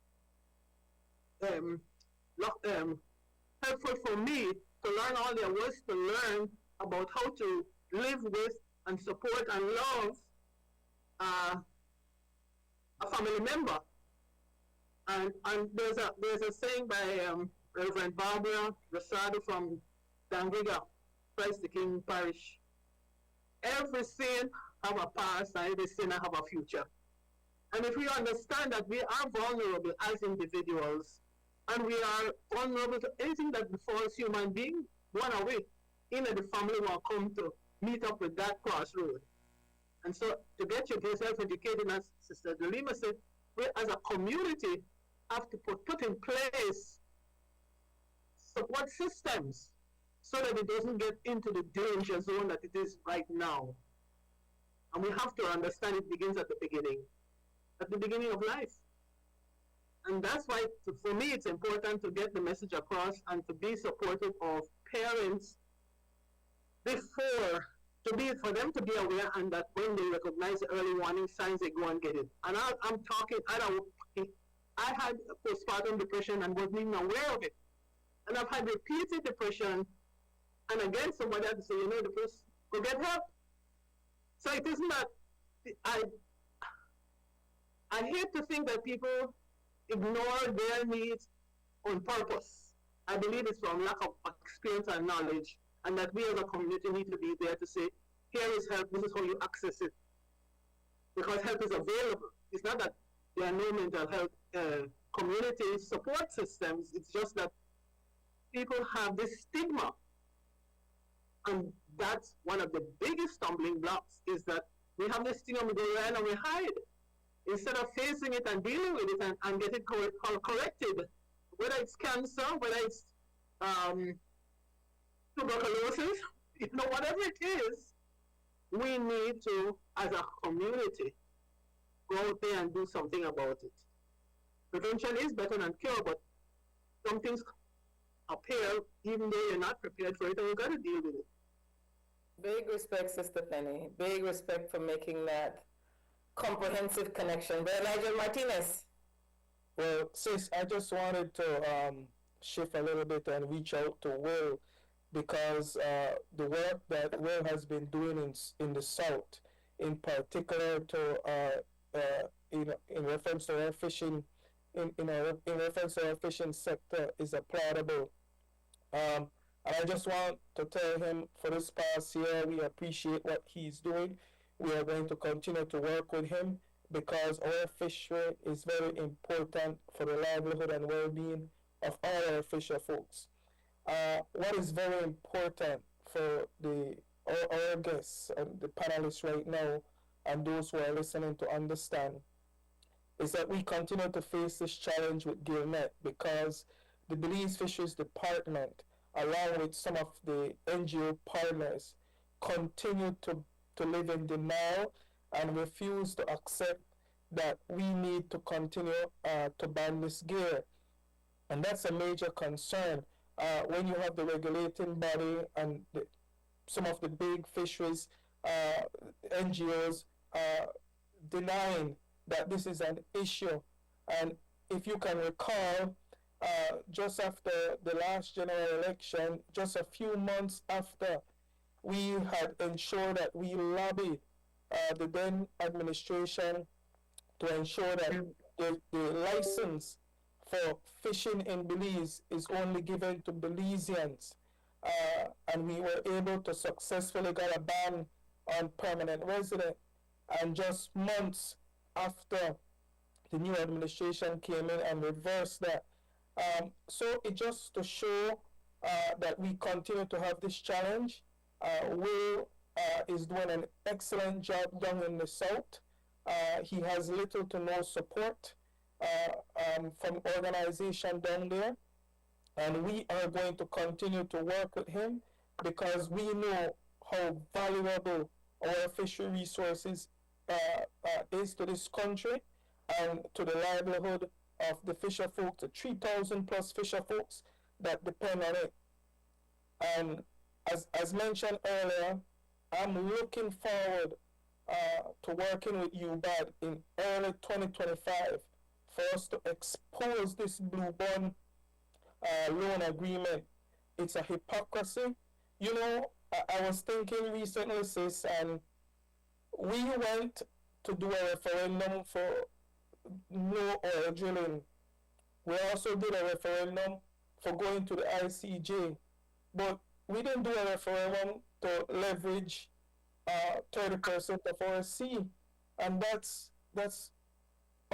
helpful for me to learn all there was to learn about how to live with and support and love a family member. And there's a saying by Reverend Barbara Rosado from Dangriga, Christ the King Parish. Every sin have a past and every sinner have a future. And if we understand that we are vulnerable as individuals, and we are vulnerable to anything that befalls human being, one away, in the family will come to meet up with that crossroad. And so to get yourself educated, as Sister Jalima said, we as a community have to put in place support systems so that it doesn't get into the danger zone that it is right now. And we have to understand it begins at the beginning of life. And that's why, for me, it's important to get the message across and to be supportive of parents before, for them to be aware, and that when they recognize the early warning signs, they go and get it. And I'm talking, I had postpartum depression and wasn't even aware of it. And I've had repeated depression, and again, somebody had to say, go get help. So it isn't that, I hate to think that people ignore their needs on purpose. I believe it's from lack of experience and knowledge, and that we as a community need to be there to say, here is help, this is how you access it. Because help is available. It's not that there are no mental health community support systems, it's just that people have this stigma. And that's one of the biggest stumbling blocks, is that we have this stigma, we go around and we hide. Instead of facing it and dealing with it and get it corrected, whether it's cancer, whether it's tuberculosis, whatever it is, we need to, as a community, go out there and do something about it. Prevention is better than cure, but some things appear even though you're not prepared for it, and you got to deal with it. Big respect, Sister Penny. Big respect for making that comprehensive connection. But Nigel Martinez. Well, sis, I just wanted to shift a little bit and reach out to Will, because the work that Will has been doing in the South, in particular to in reference to our fishing, in reference to our fishing sector, is applaudable. And I just want to tell him, for this past year, we appreciate what he's doing. We are going to continue to work with him, because our fishery is very important for the livelihood and well-being of all our fisher folks. What is very important for our guests and the panelists right now, and those who are listening, to understand, is that we continue to face this challenge with gillnet, because the Belize Fisheries Department, along with some of the NGO partners, continue to live in denial and refuse to accept that we need to continue to ban this gear. And that's a major concern when you have the regulating body and some of the big fisheries NGOs denying that this is an issue. And if you can recall, just after the last general election, just a few months after, we had ensured that we lobbied the then administration to ensure that the license for fishing in Belize is only given to Belizeans. And we were able to successfully get a ban on permanent resident. And just months after, the new administration came in and reversed that. So it just to show that we continue to have this challenge. Will is doing an excellent job down in the south. He has little to no support from organization down there. And we are going to continue to work with him because we know how valuable our fishery resources is to this country and to the livelihood of the fisher folks, the 3,000 plus fisher folks that depend on it. And as mentioned earlier, I'm looking forward to working with you, Bad, in early 2025 for us to expose this blue bond loan agreement. It's a hypocrisy. You know, I was thinking recently, sis, and we went to do a referendum for no oil drilling. We also did a referendum for going to the ICJ, but we didn't do a referendum to leverage 30% of our sea, and that's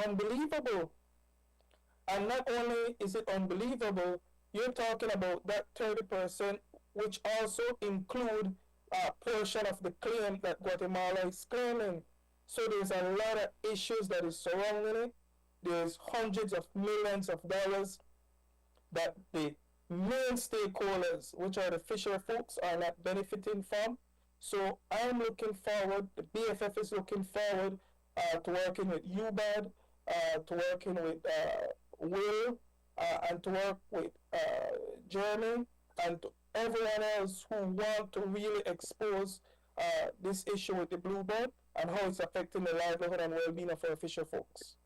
unbelievable. And not only is it unbelievable, you're talking about that 30%, which also include a portion of the claim that Guatemala is claiming. So there's a lot of issues that is surrounding it. There's hundreds of millions of dollars that the main stakeholders, which are the fisher folks, are not benefiting from. So I'm looking forward, the BFF is looking forward to working with you, Bad, to working with Will, and to work with Jeremy, and to everyone else who want to really expose this issue with the blue bond and how it's affecting the livelihood and well-being of our fisher folks.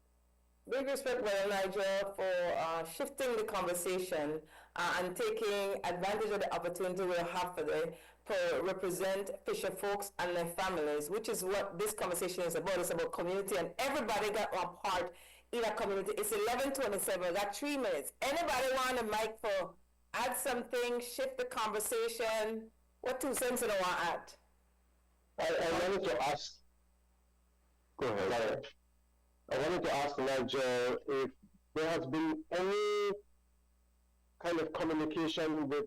Big respect, Brother Nigel, for shifting the conversation and taking advantage of the opportunity we have to represent fisher folks and their families, which is what this conversation is about. It's about community, and everybody got one part in a community. It's 11:27. We got 3 minutes. Anybody want a mic for add something, shift the conversation? What 2 cents do you want to add? I wanted to ask. Go ahead. I wanted to ask Nigel if there has been any kind of communication with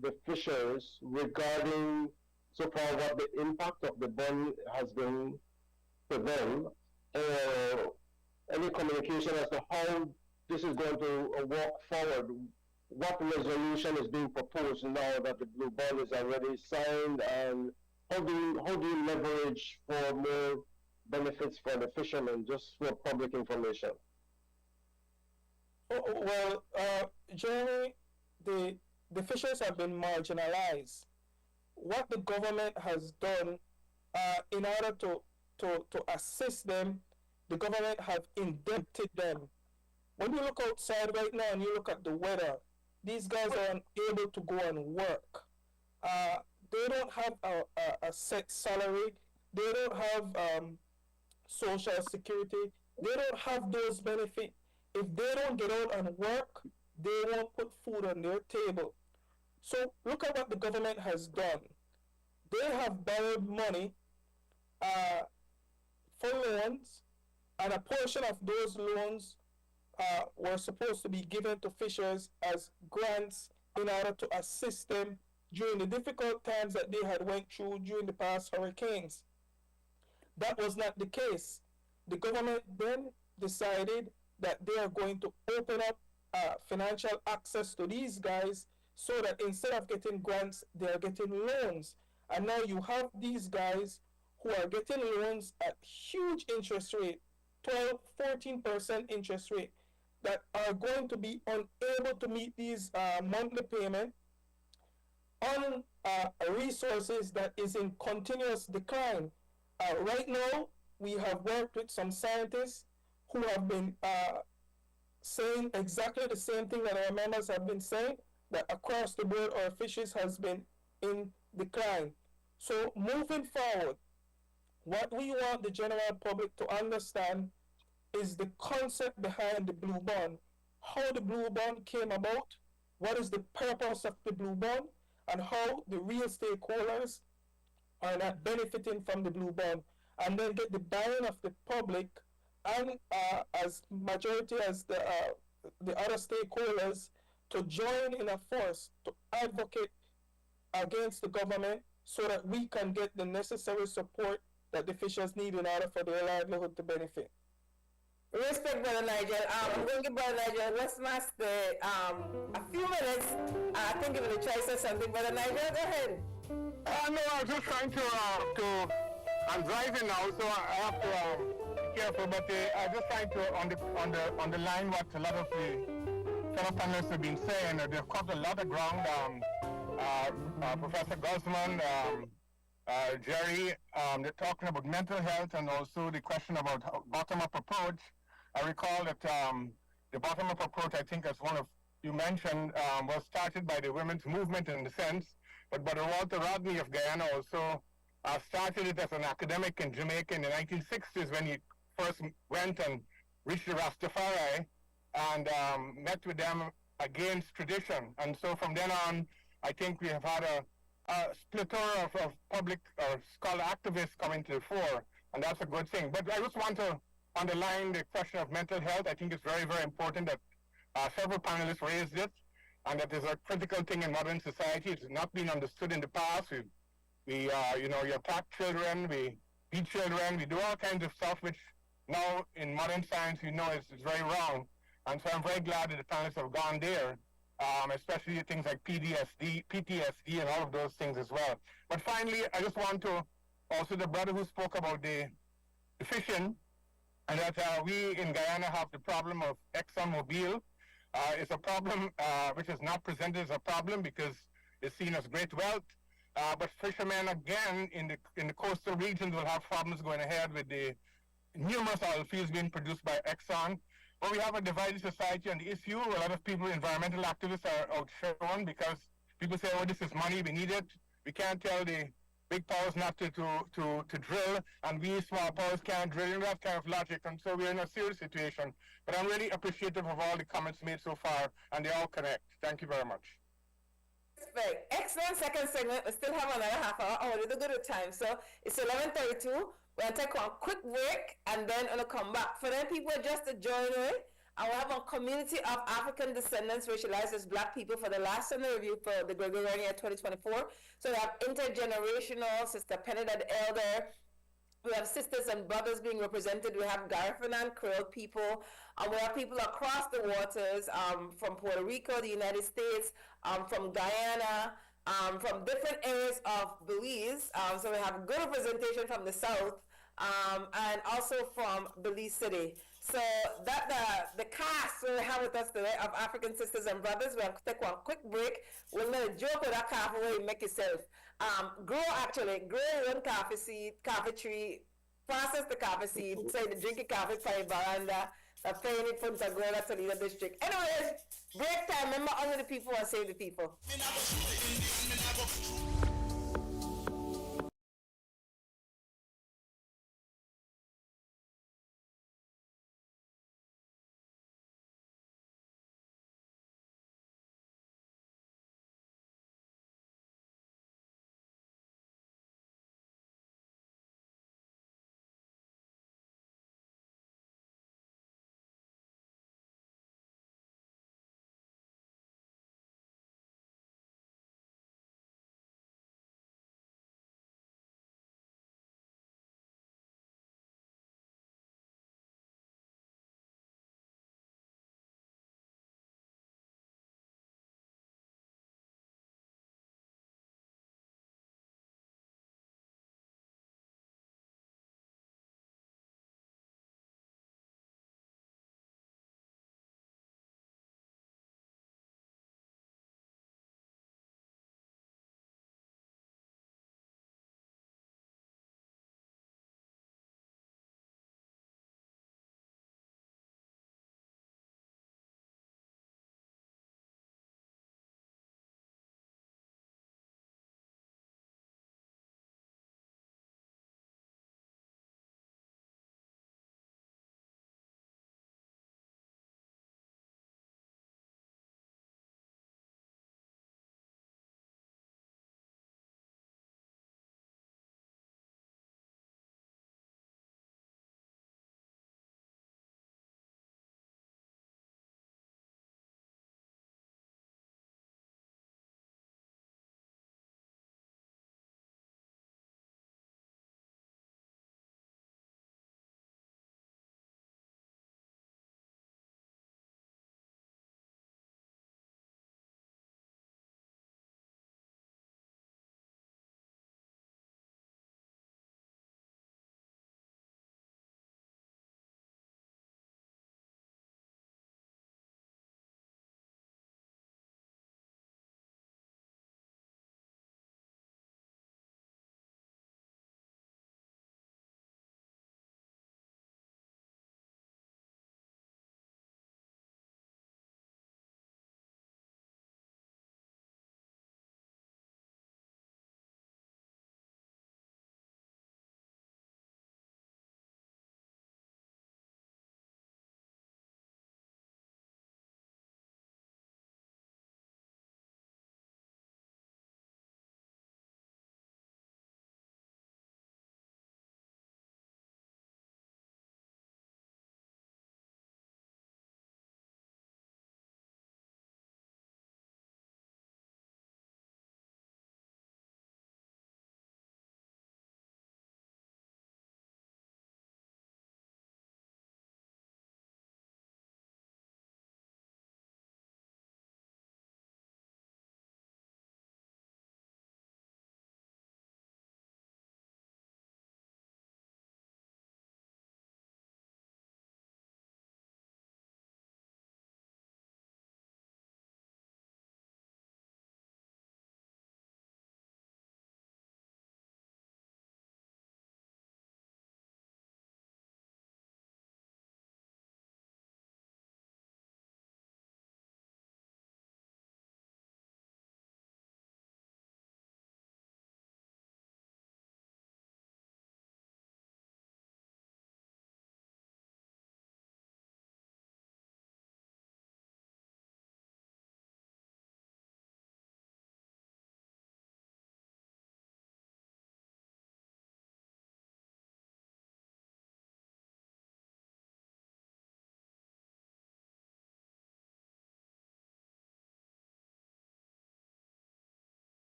the fishers regarding so far what the impact of the bond has been for them, or any communication as to how this is going to walk forward. What resolution is being proposed now that the blue bond is already signed, and how do you leverage for more benefits for the fishermen, just for public information? Well, Jeremy, the fishers have been marginalized. What the government has done in order to assist them, the government have indebted them. When you look outside right now and you look at the weather, these guys are unable to go and work. They don't have a set salary. They don't have social security. They don't have those benefits. If they don't get out and work, they won't put food on their table. So look at what the government has done. They have borrowed money for loans, and a portion of those loans were supposed to be given to fishers as grants in order to assist them during the difficult times that they had went through during the past hurricanes. That was not the case. The government then decided that they are going to open up financial access to these guys so that instead of getting grants, they are getting loans. And now you have these guys who are getting loans at huge interest rate, 12, 14% interest rate, that are going to be unable to meet these monthly payment on resources that is in continuous decline. Right now, we have worked with some scientists who have been saying exactly the same thing that our members have been saying, that across the board our fisheries has been in decline. So moving forward, what we want the general public to understand is the concept behind the blue bond, how the blue bond came about, what is the purpose of the blue bond, and how the real stakeholders are not benefiting from the blue bond, and then get the buy-in of the public and as majority as the other stakeholders to join in a force to advocate against the government so that we can get the necessary support that the fishers need in order for their livelihood to benefit. Respect, Brother Nigel. I'm going to give Brother Nigel Westmaas a few minutes. I think give it a try say something. Brother Nigel, go ahead. No, I was just trying to I'm driving now, so I have to be careful. But I just trying to underline what a lot of the fellow panelists have been saying. They've covered a lot of ground. Professor Guzman, Jerry, they're talking about mental health and also the question about bottom-up approach. I recall that the bottom-up approach, I think, as one of you mentioned, was started by the women's movement in the sense, but Brother Walter Rodney of Guyana also started it as an academic in Jamaica in the 1960s when he first went and reached the Rastafari and met with them against tradition. And so from then on, I think we have had a plethora of public or scholar activists coming to the fore, and that's a good thing. But I just want to underline the question of mental health. I think it's very, very important that several panelists raised it, and that is a critical thing in modern society. It's not been understood in the past. We you attack children, we beat children, we do all kinds of stuff which now in modern science we know is very wrong. And so I'm very glad that the panelists have gone there, especially things like PTSD and all of those things as well. But finally, I just want to also the brother who spoke about the fishing, and that we in Guyana have the problem of ExxonMobil. It's a problem which is not presented as a problem because it's seen as great wealth. But fishermen, again, in the coastal regions will have problems going ahead with the numerous oil fields being produced by Exxon. But we have a divided society on the issue. A lot of people, environmental activists, are outshone because people say, oh, this is money, we need it. We can't tell the big powers not to drill, and we small powers can't drill, and that kind of logic. And so we're in a serious situation. But I'm really appreciative of all the comments made so far, and they all connect. Thank you very much. Perfect. Excellent second segment. We still have another half hour. I want to go to time. So it's 11:32. We're going to take one quick break and then we'll come back. For them people just to join in, I will have a community of African descendants racialized as black people for the last Sunday review for the Gregorian year 2024. So we have intergenerational, Sister Penelope the Elder. We have sisters and brothers being represented. We have Garifuna and Creole people. We have people across the waters from Puerto Rico, the United States, from Guyana, from different areas of Belize. So we have good representation from the south and also from Belize City. So that the cast we have with us today of African sisters and brothers. We'll take one quick break. We're going to joke with that coffee where you make yourself. Grow your own coffee seed, coffee tree, process the coffee seed, say the drink your coffee by veranda, paying it from Sagora to the district. Anyways, break time. Remember, only the people and save the people.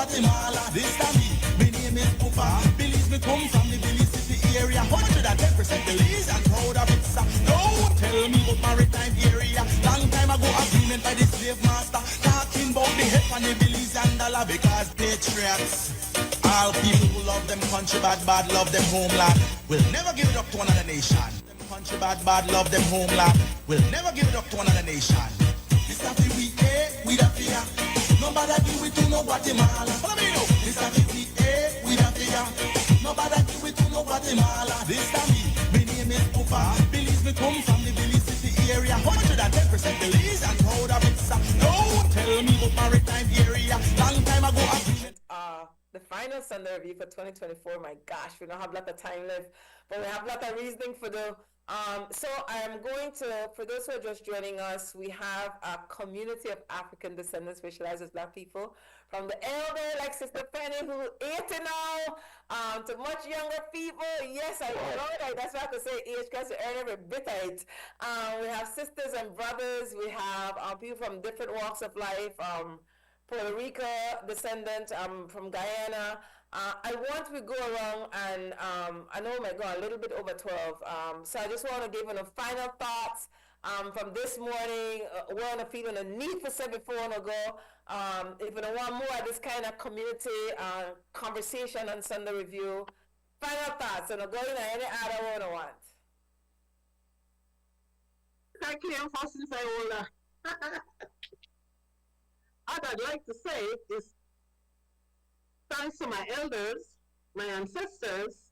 Guatemala. This time me name is Pupa. Belize me come from the Belize City area. 110% Belize and proud of it, sir. Don't tell me about maritime area. Long time ago agreement by the slave master. Talking about the head on the Belize and dollar because patriots. All people who love them country bad love them homeland. Will never give it up to another nation. Them country bad love them homeland. Will never give it up to another nation. This time we we da fear. Nobody do it to no Guatemala. Follow me now. This time we da fear. Nobody do it to no Guatemala. This time me name is Pupa. Belize me come from the Belize City area. 110% Belize and proud of it, sir. Don't tell me about maritime area. Long time ago agreement. The final Sunday review for 2024. My gosh, we don't have a lot of time left, but we have a lot of reasoning for the. So I'm going to, for those who are just joining us, we have a community of African descendants, specialized as Black people, from the elder like Sister Penny, who's 80 now, to much younger people. Yes, I know that. That's why I have to say age because we earn every bit of it. We have sisters and brothers. We have people from different walks of life. Puerto Rico descendant from Guyana. I want to go around and I know we might go a little bit over 12. So I just want to give them final thoughts from this morning. We're on a feeling a need for 74 on go. If you don't want more of this kind of community conversation on Sunday review, final thoughts and go in any other one I want. Thank you for since I will. What I'd like to say is thanks to my elders, my ancestors,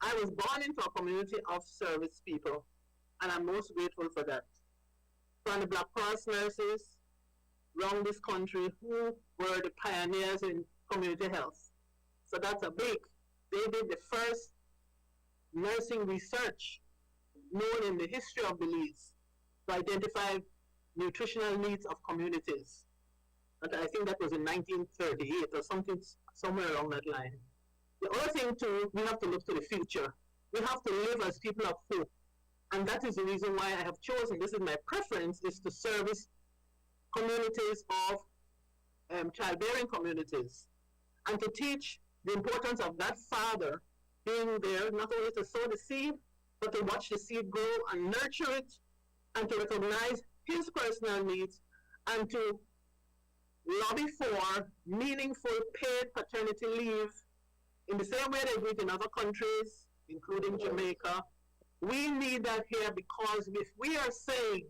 I was born into a community of service people, and I'm most grateful for that. From the Black Cross nurses around this country who were the pioneers in community health. So that's a big, they did the first nursing research known in the history of Belize to identify nutritional needs of communities. But I think that was in 1938 or something, somewhere along that line. The other thing too, we have to look to the future. We have to live as people of hope. And that is the reason why I have chosen, this is my preference, is to service communities of childbearing communities. And to teach the importance of that father being there, not only to sow the seed, but to watch the seed grow and nurture it, and to recognize his personal needs, and to lobby for meaningful paid paternity leave in the same way they do it in other countries, including Jamaica. We need that here because if we are saying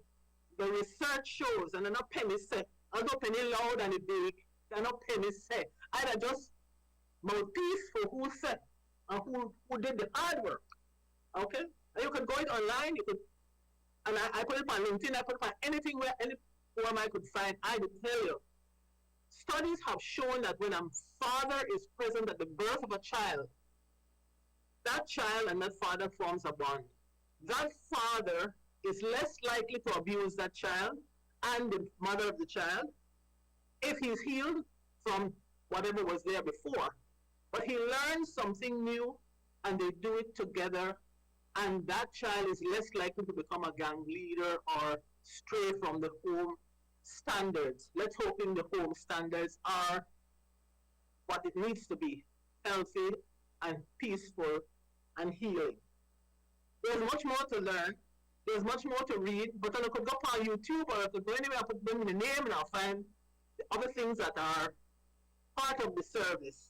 the research shows, and enough Penny say, although Penny loud and big, enough Penny say, either just mouthpiece for who said and who did the hard work. Okay? And you could go it online, you could, and I put it on LinkedIn, I put it on anything where any form I could find, I would tell you. Studies have shown that when a father is present at the birth of a child, that child and that father forms a bond. That father is less likely to abuse that child and the mother of the child if he's healed from whatever was there before. But he learns something new and they do it together, and that child is less likely to become a gang leader or stray from the home standards. Let's hope in the home standards are what it needs to be, healthy and peaceful and healing. There's much more to learn, there's much more to read, but I could go on YouTube or I could go anywhere, I put them in the name and I'll find the other things that are part of the service.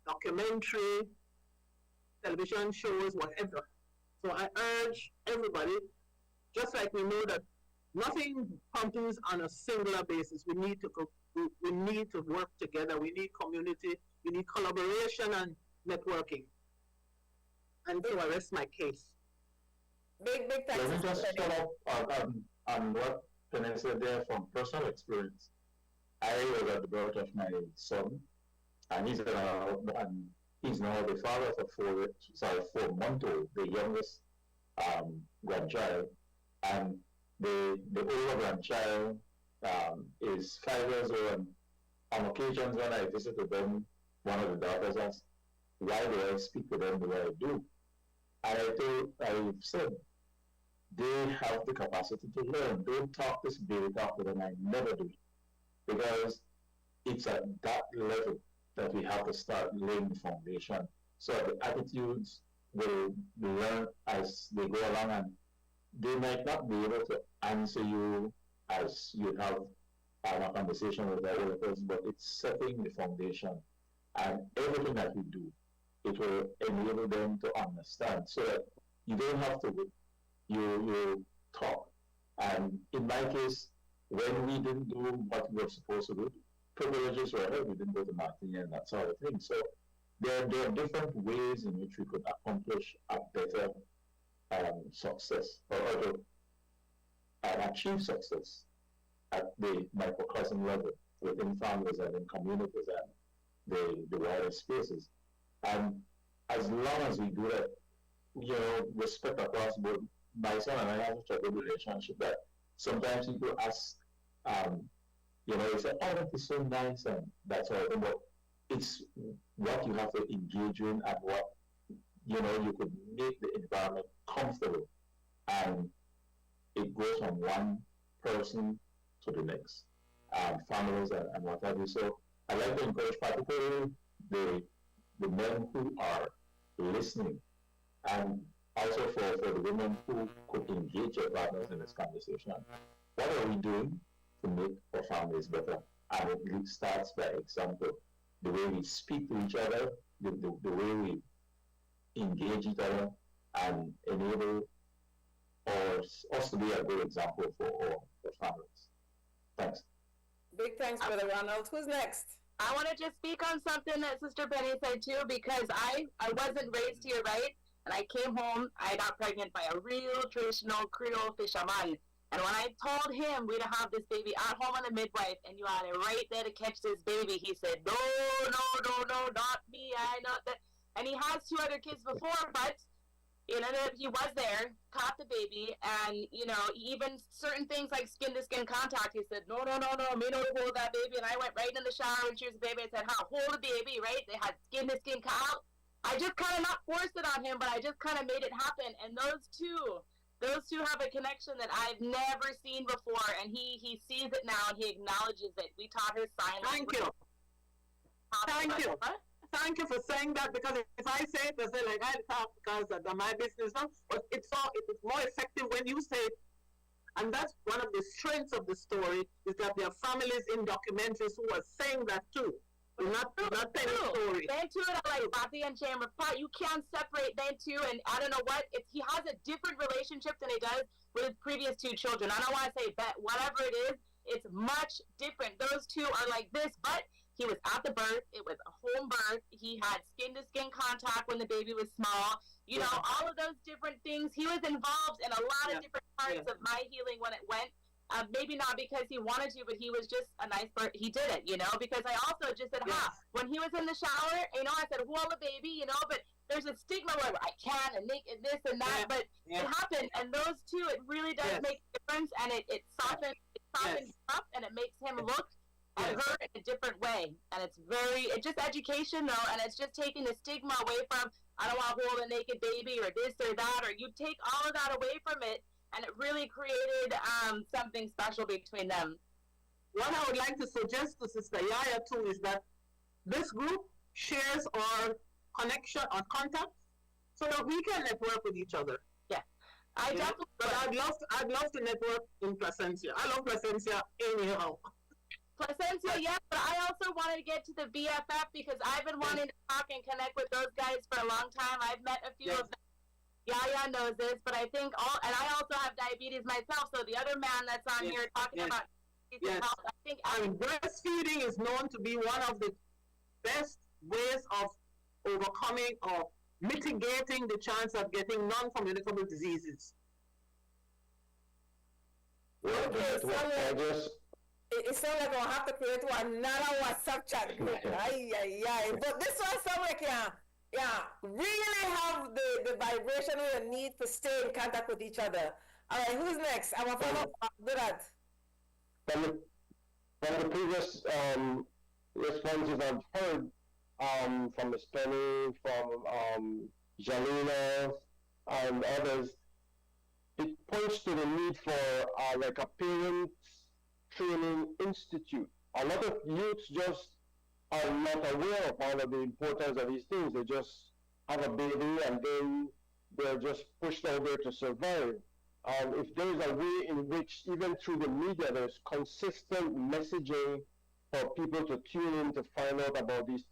Documentary, television shows, whatever. So I urge everybody, just like we know that nothing happens on a singular basis. We need to work together. We need community. We need collaboration and networking. And so I rest my case. Big thanks. Let me just follow up on what Penny said there from personal experience. I was at the birth of my son, and he's now the father of a 4-month-old, the youngest grandchild, and the older grandchild is 5 years old, and on occasions when I visited them, one of the daughters asked, why do I speak to them the way I do? And I said, they have the capacity to learn. Don't talk this baby talk to them. I never do it. Because it's at that level that we have to start laying the foundation. So the attitudes will be learned as they go along, and they might not be able to answer you as you have a conversation with their workers, but it's setting the foundation. And everything that we do, it will enable them to understand, so that you don't have to, you talk. And in my case, when we didn't do what we were supposed to do, privileges were held. We didn't go to Martin and that sort of thing. So there are different ways in which we could accomplish a better success, or to achieve success at the microcosm level within families and in communities and the wider spaces. And as long as we do that, respect across board. My son and I have such a good relationship that sometimes people ask, they say, oh, that is so nice and that sort of thing, but it's what you have to engage in and what, you could make the environment comfortable. And it goes from one person to the next, families and what have you. So I like to encourage particularly the men who are listening, and also for the women who could engage their partners in this conversation. What are we doing to make our families better? And it starts by example. The way we speak to each other, the way we engage each other, and enable us to be a good example for our families. Thanks. Big thanks, Brother Ronald. Who's next? I want to just speak on something that Sister Penny said too, because I wasn't raised here, right? And I came home, I got pregnant by a real traditional Creole fisherman. And when I told him we'd have this baby at home on the midwife, and you had it right there to catch this baby, he said, no, not me, I not that. And he has 2 other kids before, but he was there, caught the baby, and, even certain things like skin-to-skin contact, he said, no, me don't hold that baby. And I went right in the shower and she was a baby and said, how, hold the baby, right? They had skin-to-skin contact. I just kind of not forced it on him, but I just kind of made it happen. And those two have a connection that I've never seen before, and he sees it now and he acknowledges it. We taught her sign language. Thank you. Thank you for saying that, because if I say it, they say like I talk because of my business now, but it's more effective when you say it. And that's one of the strengths of the story, is that there are families in documentaries who are saying that too. Not telling story. Then too, like Bati and Chamber Pot, you can't separate then too, and I don't know what, he has a different relationship than he does with his previous 2 children. I don't want to say bet, whatever it is, it's much different. Those 2 are like this, but he was at the birth, it was a home birth, he had skin-to-skin contact when the baby was small, all of those different things. He was involved in a lot of different parts of my healing when it went. Maybe not because he wanted to, but he was just a nice bird. He did it, because I also just said, when he was in the shower, I said, hold the baby, but there's a stigma where I can and make this and that, but it happened. And those 2, it really does make a difference, and it softens up, and it makes him look at her in a different way. And it's just education though, and it's just taking the stigma away from, I don't want to hold a naked baby or this or that, or you take all of that away from it, and it really created something special between them. What I would like to suggest to Sister YaYa too is that this group shares our connection, our contact, so that we can network with each other. Yeah, I definitely. But I'd love to network in Placencia. I love Placencia anyhow. Placencia, yeah, but I also wanted to get to the BFF because I've been wanting to talk and connect with those guys for a long time. I've met a few of them. YaYa knows this, but I think and I also have diabetes myself, so the other man that's on here talking about health, I think breastfeeding is known to be one of the best ways of overcoming or mitigating the chance of getting non-communicable diseases. It sounds like I'll have to create another WhatsApp chat group. But this one sounds like really have the vibration or the need to stay in contact with each other. All right, who's next? I'm a follow up. Do that. From the previous responses I've heard from Ms. Penny, from Jalima, and others, it points to the need for like a parent training institute. A lot of youths just are not aware of all of the importance of these things. They just have a baby and then they're just pushed out there to survive. If there is a way in which, even through the media, there's consistent messaging for people to tune in to find out about these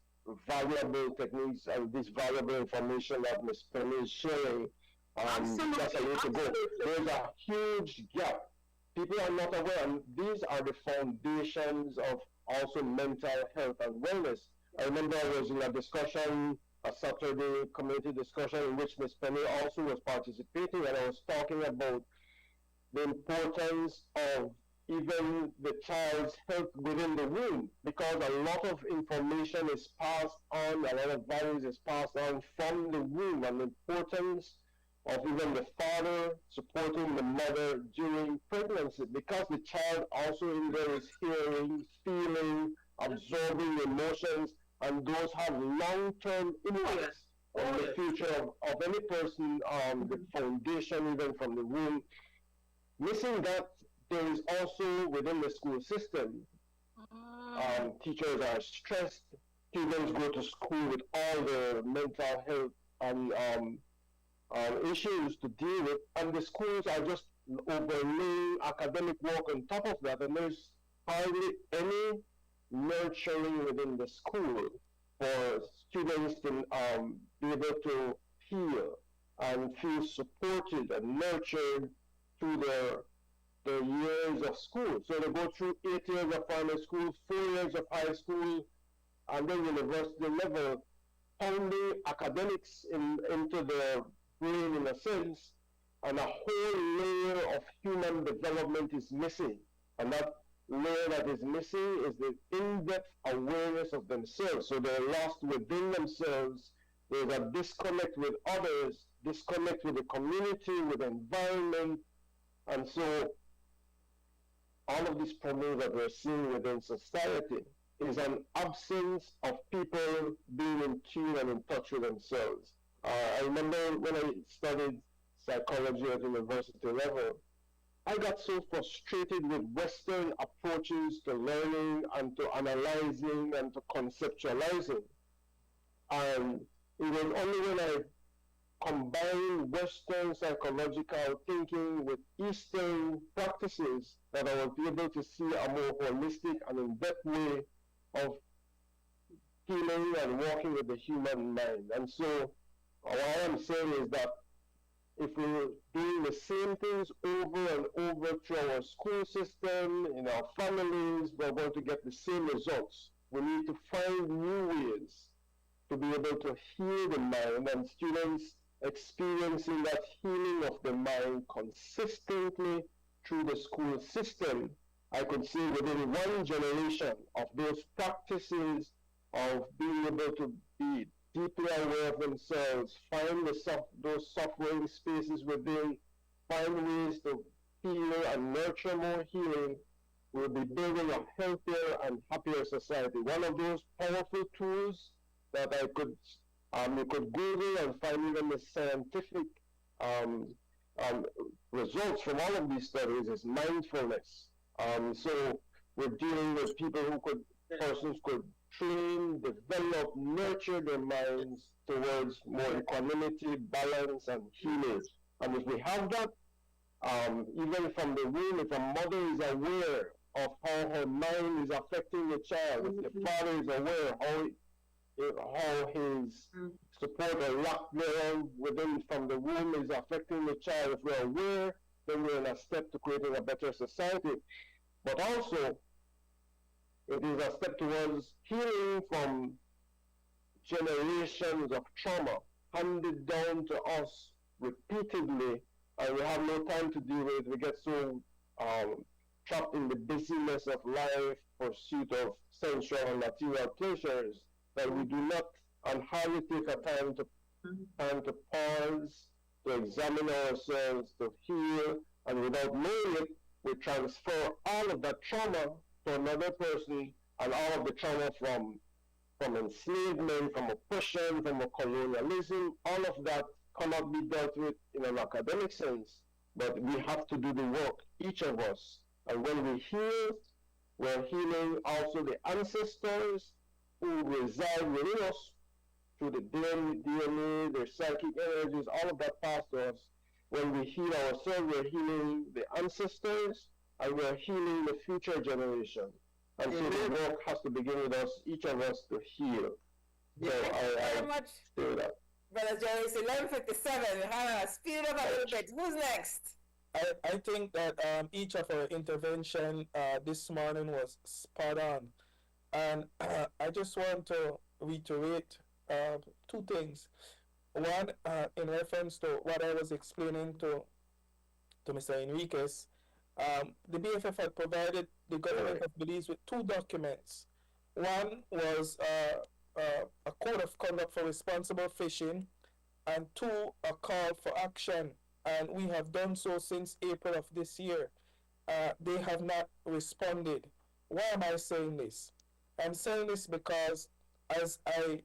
valuable techniques and this valuable information that Ms. Penny is sharing, that's a way to go. There's a huge gap. People are not aware, and these are the foundations of also mental health and wellness. I remember I was in a discussion, a Saturday community discussion, in which Ms. Penny also was participating, and I was talking about the importance of even the child's health within the womb, because a lot of information is passed on, a lot of values is passed on from the womb, and the importance of even the father supporting the mother during pregnancy, because the child also in there is hearing, feeling, absorbing emotions, and those have long-term impacts on the future of any person, the foundation even from the womb. Missing that, there is also within the school system, teachers are stressed, students go to school with all the mental health and issues to deal with, and the schools are just overlaying academic work on top of that, and there's hardly any nurturing within the school for students to be able to feel and feel supported and nurtured through their years of school. So they go through 8 years of primary school, 4 years of high school, and then university level, pounding academics into the brain in a sense, and a whole layer of human development is missing. And that layer that is missing is the in-depth awareness of themselves. So they're lost within themselves. There's a disconnect with others, disconnect with the community, with the environment. And so all of these problems that we're seeing within society is an absence of people being in tune and in touch with themselves. I remember when I studied psychology at university level, I got so frustrated with Western approaches to learning and to analyzing and to conceptualizing. And it was only when I combined Western psychological thinking with Eastern practices that I was able to see a more holistic and in-depth way of healing and working with the human mind. And so what I'm saying is that if we're doing the same things over and over through our school system, in our families, we're going to get the same results. We need to find new ways to be able to heal the mind, and students experiencing that healing of the mind consistently through the school system. I could see within one generation of those practices of being able to be deeply aware of themselves, find those suffering spaces within, find ways to heal and nurture more healing, we'll be building a healthier and happier society. One of those powerful tools that I could, you could Google and find even the scientific results from all of these studies is mindfulness. So we're dealing with people who persons could train, develop, nurture their minds towards more equanimity, balance, and healing. And if we have that, even from the womb, if a mother is aware of how her mind is affecting the child, if the father is aware how his support or lack thereof within from the womb is affecting the child, if we're aware, then we're in a step to creating a better society. But also, it is a step towards healing from generations of trauma handed down to us repeatedly, and we have no time to deal with it. We get so trapped in the busyness of life, pursuit of sensual and material pleasures, that we do not and hardly take a time to pause, to examine ourselves, to heal, and without knowing it, we transfer all of that trauma to another person, and all of the trauma from enslavement, from oppression, from colonialism, all of that cannot be dealt with in an academic sense, but we have to do the work, each of us. And when we heal, we're healing also the ancestors, who reside within us through the DNA, their psychic energies, all of that passed to us. When we heal ourselves, we're healing the ancestors, and we're healing the future generation. And so the work has to begin with us, each of us, to heal. So Thank you very much, say that. Brother Jerry. It's 11:57. Speed it up a little bit. Who's next? I think that each of our intervention this morning was spot on. And I just want to reiterate two things. One, in reference to what I was explaining to Mr. Enriqiue, the BFF had provided the government of Belize with two documents. One was a code of conduct for responsible fishing, and two, a call for action. And we have done so since April of this year. They have not responded. Why am I saying this? I'm saying this because as I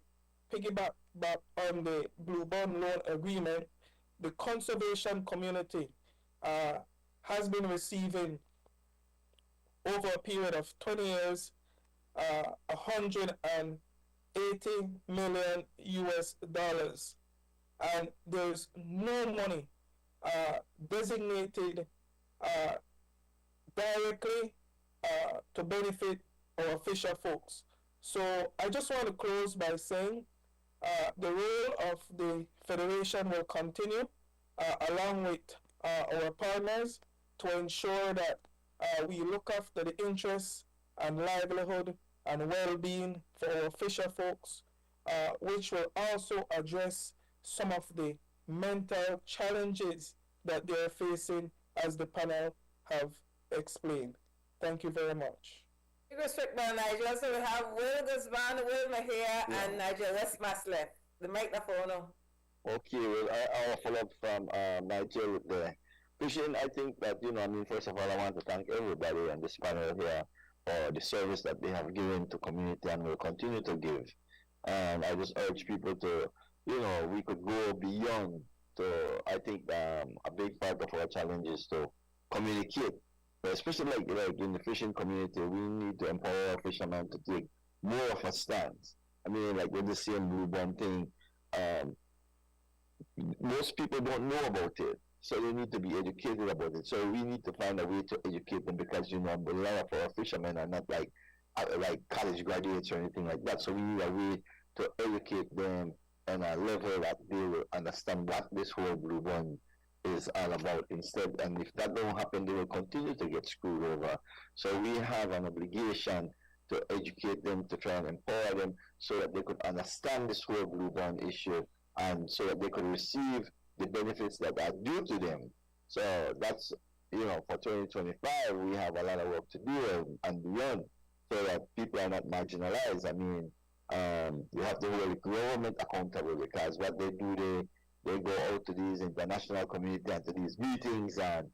piggyback back on the Blue Bond Loan Agreement, the conservation community has been receiving, over a period of 20 years, $180 million US, and there's no money designated directly to benefit our fisher folks. So I just want to close by saying the role of the Federation will continue along with our partners to ensure that we look after the interests and livelihood and well-being for our fisher folks, which will also address some of the mental challenges that they are facing, as the panel have explained. Thank you very much. Respect by Nigel. So we have Guzman, Wil Maheia, and Nigel Westmaas left. The microphone now. Okay, well, I'll follow up from Nigel with the fishing. I think that, first of all, I want to thank everybody on this panel here for the service that they have given to community and will continue to give. And I just urge people to, we could go beyond. I think a big part of our challenge is to communicate. Especially like in the fishing community, we need to empower our fishermen to take more of a stance. I mean, like with the same Blue Bond thing, most people don't know about it, so they need to be educated about it. So we need to find a way to educate them, because a lot of our fishermen are not like college graduates or anything like that. So we need a way to educate them on a level that they will understand what this whole Blue Bond is all about instead. And if that don't happen, they will continue to get screwed over. So we have an obligation to educate them, to try and empower them so that they could understand this whole Blue Bond issue, and so that they could receive the benefits that are due to them. So that's, for 2025, we have a lot of work to do and beyond, so that people are not marginalized. I mean, you have to hold the government accountable, because what they do, they go out to these international community and to these meetings and,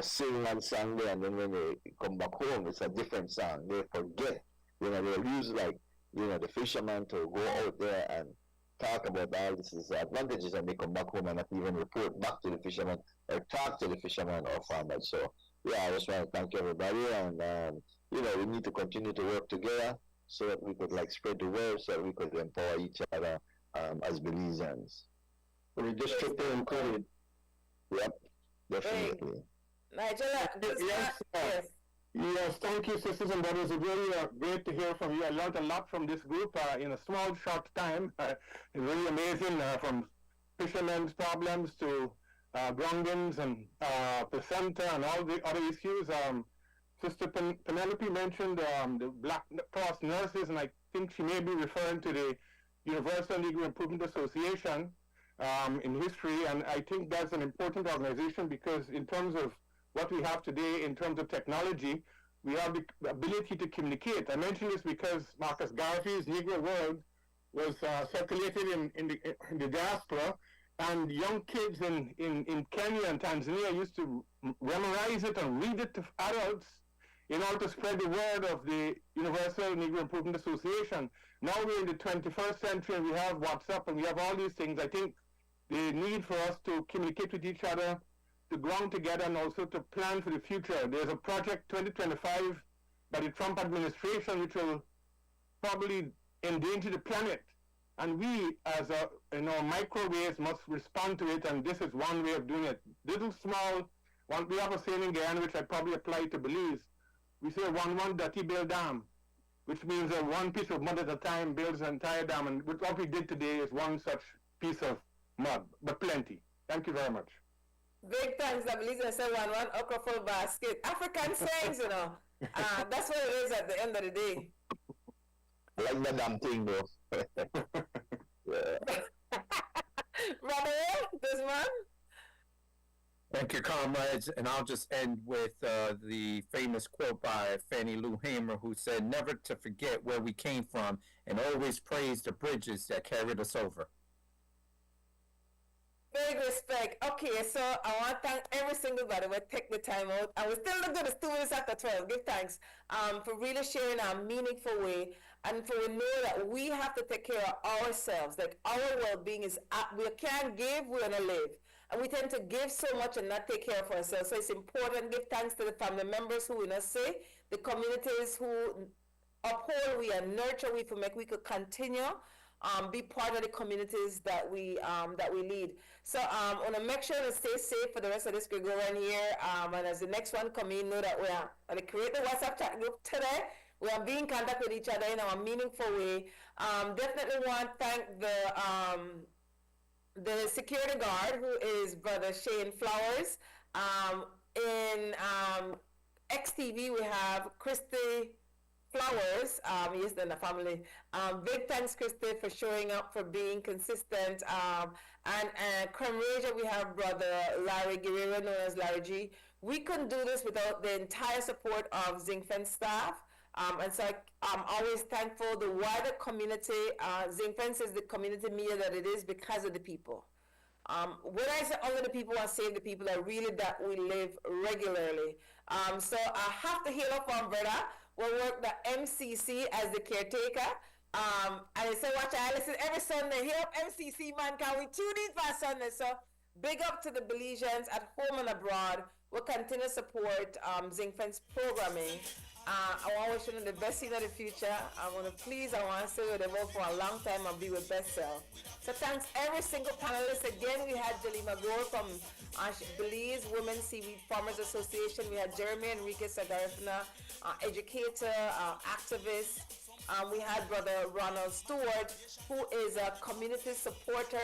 sing one song there, and then when they come back home, it's a different song. They forget, they'll use the fishermen to go out there and talk about all these advantages, and they come back home and not even report back to the fishermen or talk to the fishermen or farmers. So, I just want to thank everybody, and, we need to continue to work together so that we could spread the word, so that we could empower each other as Belizeans. For the district included. Yep, definitely. Nigel, yes, thank you, sisters and brothers. It's really great to hear from you. I learned a lot from this group in a small, short time. It's really amazing, from fishermen's problems to groundings and placenta and all the other issues. Sister Penelope mentioned the Black Cross nurses, and I think she may be referring to the Universal Legal Improvement Association in history, and I think that's an important organization, because in terms of what we have today in terms of technology, we have the ability to communicate. I mention this because Marcus Garvey's Negro World was circulated in the diaspora, and young kids in Kenya and Tanzania used to memorize it and read it to adults in order to spread the word of the Universal Negro Improvement Association. Now we're in the 21st century, and we have WhatsApp and we have all these things. I think the need for us to communicate with each other, to ground together, and also to plan for the future. There's a project 2025 by the Trump administration which will probably endanger the planet. And we, as microwaves, must respond to it, and this is one way of doing it. Little small, we have a saying in Guyana, which I probably apply to Belize. We say one dirty build dam, which means that one piece of mud at a time builds an entire dam, and what we did today is one such piece of mud, but plenty. Thank you very much. Big thanks, I believe I said one okra full basket. African sayings, that's what it is at the end of the day. I like the damn thing, though. Yeah. Brother, Guzman? Thank you, comrades. And I'll just end with the famous quote by Fannie Lou Hamer, who said, "Never to forget where we came from and always praise the bridges that carried us over." Big respect. Okay, so I want to thank every single body who take the time out. And we still not good as 2 minutes after 12. Give thanks for really sharing a meaningful way. And for we know that we have to take care of ourselves. Like our well-being is, we can't give, we're going to live. And we tend to give so much and not take care of ourselves. So it's important. Give thanks to the family members who we not say, the communities who uphold we and nurture we to make we could continue. Be part of the communities that we lead. So I want to make sure to stay safe for the rest of this Gregorian year. And as the next one come in, know that we are going to create the WhatsApp chat group today. We are being in contact with each other in a meaningful way. Definitely want to thank the security guard, who is Brother Shane Flowers. In XTV, we have Christy Flowers, yes, then the family. Big thanks, Christy, for showing up, for being consistent. And Crumrager, we have Brother Larry Guerrero, known as Larry G. We couldn't do this without the entire support of Zinc Fence staff. And so I'm always thankful. The wider community, Zinc Fence is the community media that it is because of the people. When I say all of the people, I save the people are really that we live regularly. So I have to heal up on Breda. We'll work the MCC as the caretaker. And I say, watch, I listen every Sunday. Heal up MCC, man, can we tune in for Sunday? So big up to the Belizeans at home and abroad. We'll continue to support Zinc Fence programming. I want to wish you the best in the future. I want to stay with them for a long time and be with best self. So thanks every single panelist. Again, we had Jalima Gore from Belize Women Seaweed Farmers Association. We had Jeremy Enriqiue, Garifuna, educator, activist. We had Brother Ronald Stewart, who is a community supporter,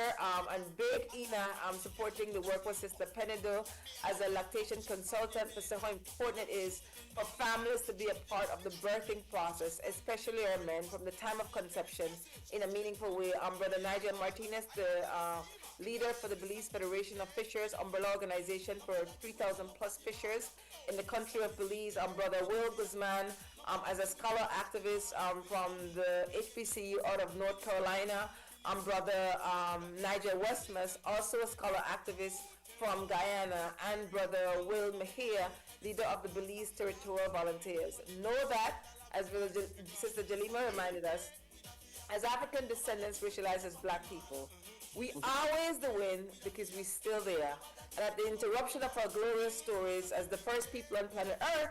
and Big Ina supporting the work with Sister Penelope as a lactation consultant, for how important it is for families to be a part of the birthing process, especially our men, from the time of conception in a meaningful way. Brother Nigel Martinez, the leader for the Belize Federation of Fishers, umbrella organization for 3,000 plus fishers in the country of Belize. Brother Will Guzman, as a scholar activist from the HBCU out of North Carolina. Brother Nigel Westmaas, also a scholar activist from Guyana. And Brother Wil Maheia, leader of the Belize Territorial Volunteers. Know that, as Sister Jalima reminded us, as African descendants racialized as black people, we always the win because we're still there. And at the interruption of our glorious stories as the first people on planet Earth,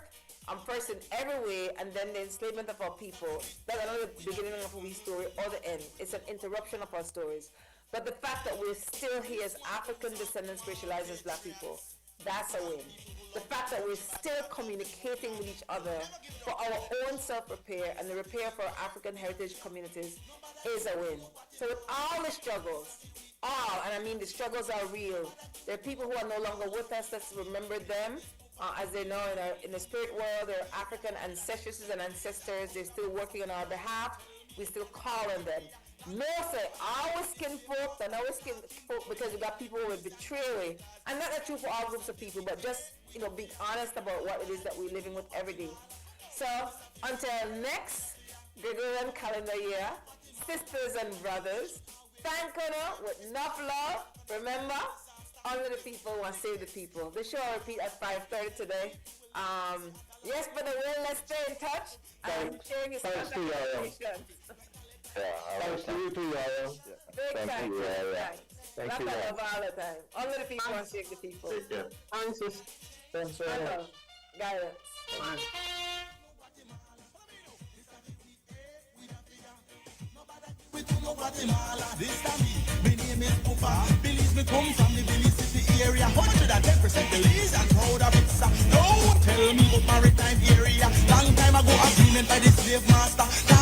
first in every way, and then the enslavement of our people, that's not the beginning of our story or the end. It's an interruption of our stories. But the fact that we're still here as African descendants racialized as black people, that's a win. The fact that we're still communicating with each other for our own self-repair and the repair for our African heritage communities is a win. So with all the struggles, and I mean the struggles are real. There are people who are no longer with us. Let's remember them. As they know, in the spirit world, they're African ancestresses and ancestors. They're still working on our behalf. We still call on them. No, say, our skin folk and our skin folk, because we got people who will betray. And not that true for all groups of people, but just, be honest about what it is that we're living with every day. So, until next Gregorian calendar year, sisters and brothers, thank you with enough love. Remember, honor the people and save the people. The show will repeat at 5:30 today. Yes, Brother Will, let's stay in touch. I'm sharing his contact information. Thanks to you too, YaYa. Big thanks. Thank you. Love all the time. Honor the people and save the people. Take care. Thanks, sis. Thanks very much. Guidance. Bye. no Guatemala. This time me name is Pupa. Belize me come from the Billy City area. 110% Belize and proud of it, sir. Don't tell me about maritime area. Long time ago agreement by the slave master.